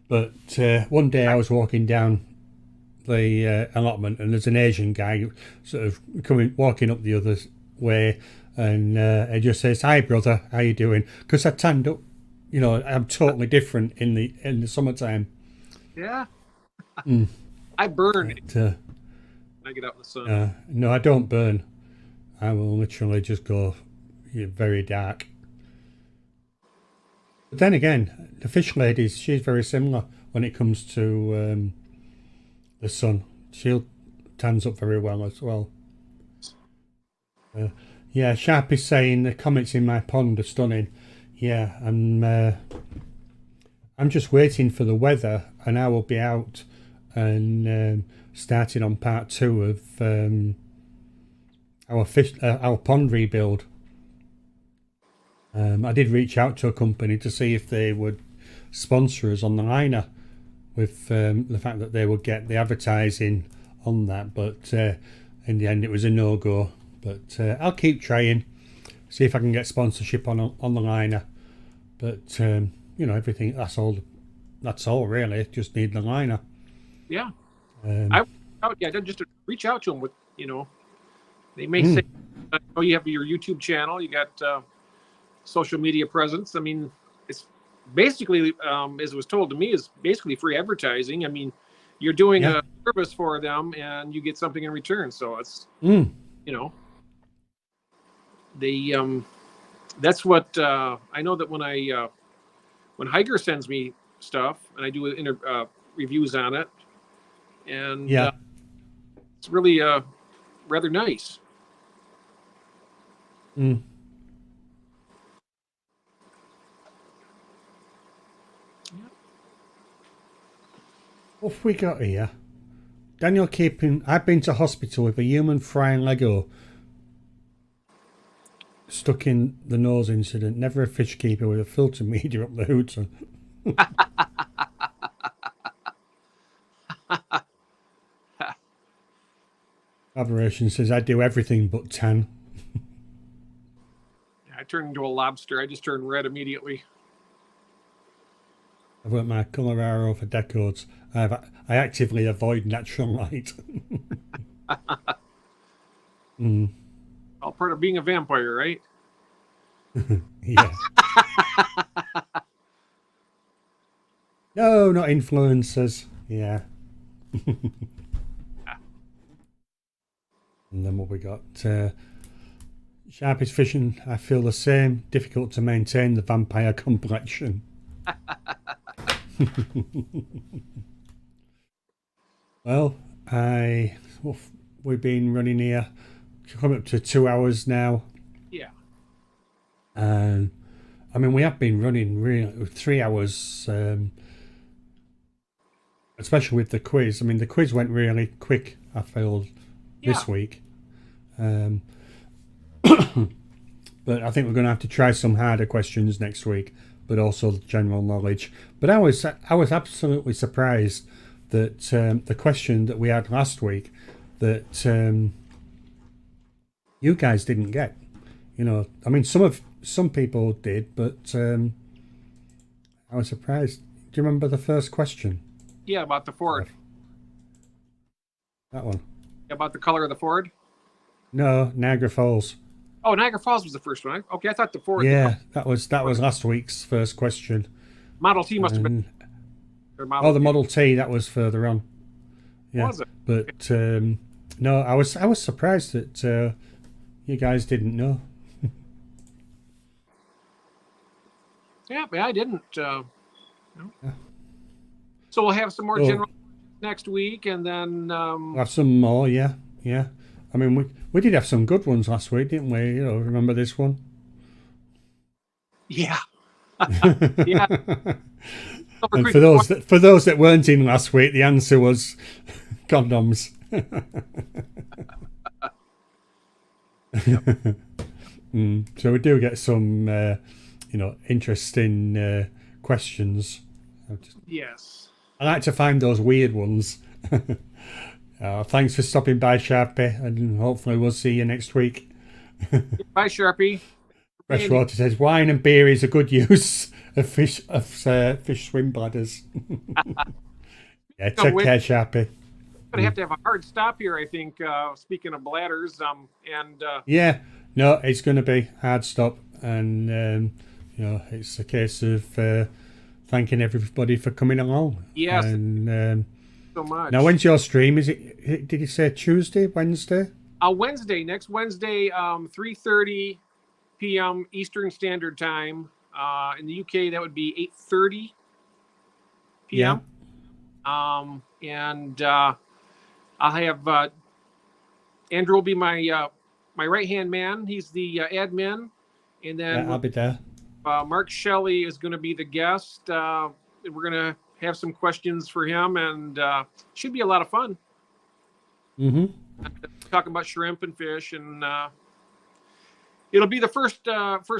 But one day I was walking down the allotment, and there's an Asian guy sort of walking up the other way, and he just says, "Hi brother, how you doing?" Because I tanned up, I'm totally different in the summertime. Yeah. Mm. I burn when I get out in the sun. No, I don't burn. I will literally just go very dark. But then again, the fish lady, she's very similar when it comes to the sun. She tans up very well as well. Yeah, Sharp is saying the comets in my pond are stunning. Yeah, I'm just waiting for the weather, and I will be out and starting on part 2 of our pond rebuild. I did reach out to a company to see if they would sponsor us on the liner with the fact that they would get the advertising on that, but in the end it was a no-go. But I'll keep trying, see if I can get sponsorship on the liner. But everything, that's all really. Just need the liner. Yeah. I just to reach out to them with, they may say, oh, you have your YouTube channel, you got social media presence. I mean, it's basically, as it was told to me, is basically free advertising. I mean, you're doing a service for them and you get something in return. So it's, they, that's what I know, that when Hiker sends me stuff and I do reviews on it, and it's really rather nice. What have we got here? Daniel keeping. I've been to hospital with a human frying Lego stuck in the nose incident. Never a fish keeper with a filter media up the hooter. Aberration says, I do everything but tan. I turned into a lobster. I just turned red immediately. I've worked my colour arrow for decades. I actively avoid natural light. All part of being a vampire, right? Yeah. No, not influencers. Yeah. And then what we got? Sharpish fishing. I feel the same. Difficult to maintain the vampire complexion. Well, we've been running here. Coming up to 2 hours now. Yeah. And I mean, we have been running really 3 hours. Especially with the quiz. I mean, the quiz went really quick, I feel, this week. But I think we're going to have to try some harder questions next week, but also general knowledge. But I was absolutely surprised that the question that we had last week that you guys didn't get. I mean, some people did, but I was surprised. Do you remember the first question? Yeah, about the Ford. That one. About the color of the Ford? No, Niagara Falls. Oh, Niagara Falls was the first one. Okay, I thought the Ford. Yeah, that was last week's first question. Model T must have been. The Model T, that was further on. Yeah, was it? But no, I was surprised that you guys didn't know. Yeah, but I didn't. No. Yeah. So we'll have some more general next week, and then we'll have some more. Yeah. I mean, we did have some good ones last week, didn't we? Remember this one? Yeah. Yeah. And for those that weren't in last week, the answer was condoms. So we do get some, interesting questions. Yes. I like to find those weird ones. Thanks for stopping by, Sharpie, and hopefully we'll see you next week. Bye, Sharpie. Freshwater says wine and beer is a good use of fish swim bladders. Yeah, take care, Sharpie. I'm gonna have a hard stop here, I think. Speaking of bladders, yeah, no, it's going to be hard stop, and it's a case of thanking everybody for coming along. Yes. And so much. Now, when's your stream? Is it? Did you say Tuesday, Wednesday? Wednesday. Next Wednesday, 3:30 p.m. Eastern Standard Time. In the UK, that would be 8:30 p.m. Yeah. And I'll have Andrew will be my right hand man. He's the admin, and then I'll be there. Mark Shelley is going to be the guest. We're going to have some questions for him, and should be a lot of fun. Mm-hmm. Talking about shrimp and fish, and it'll be the first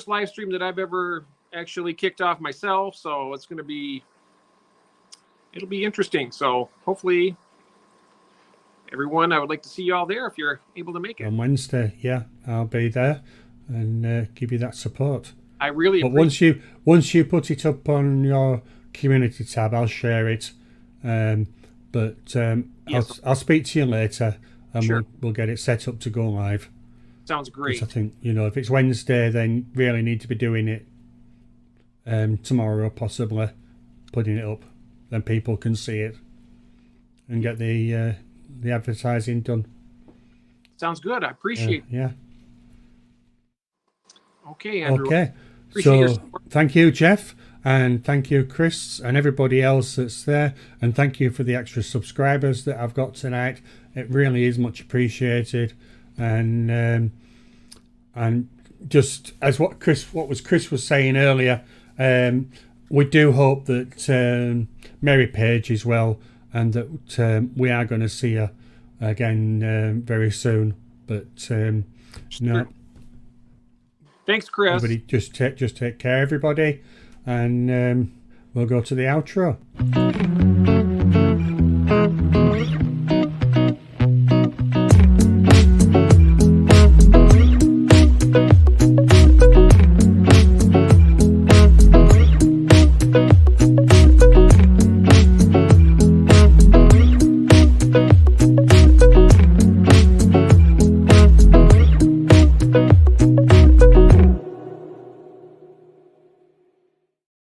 live stream that I've ever actually kicked off myself. So it'll be interesting. So hopefully everyone, I would like to see you all there if you're able to make it. On Wednesday, yeah, I'll be there and give you that support. I really But once you put it up on your community tab, I'll share it. Yes. I'll speak to you later, and Sure. we'll get it set up to go live. Sounds great. 'Cause I think, if it's Wednesday, then really need to be doing it tomorrow, possibly putting it up, then people can see it and get the advertising done. Sounds good. I appreciate it. Yeah. Okay, Andrew. Okay. Appreciate your So support. thank you, Jeff, and thank you, Chris, and everybody else that's there, and thank you for the extra subscribers that I've got tonight. It really is much appreciated, and just as what Chris was saying earlier, we do hope that Mary Page is well, and that we are going to see her again very soon. But no. Thanks, Chris. Everybody, just take care, everybody, and we'll go to the outro.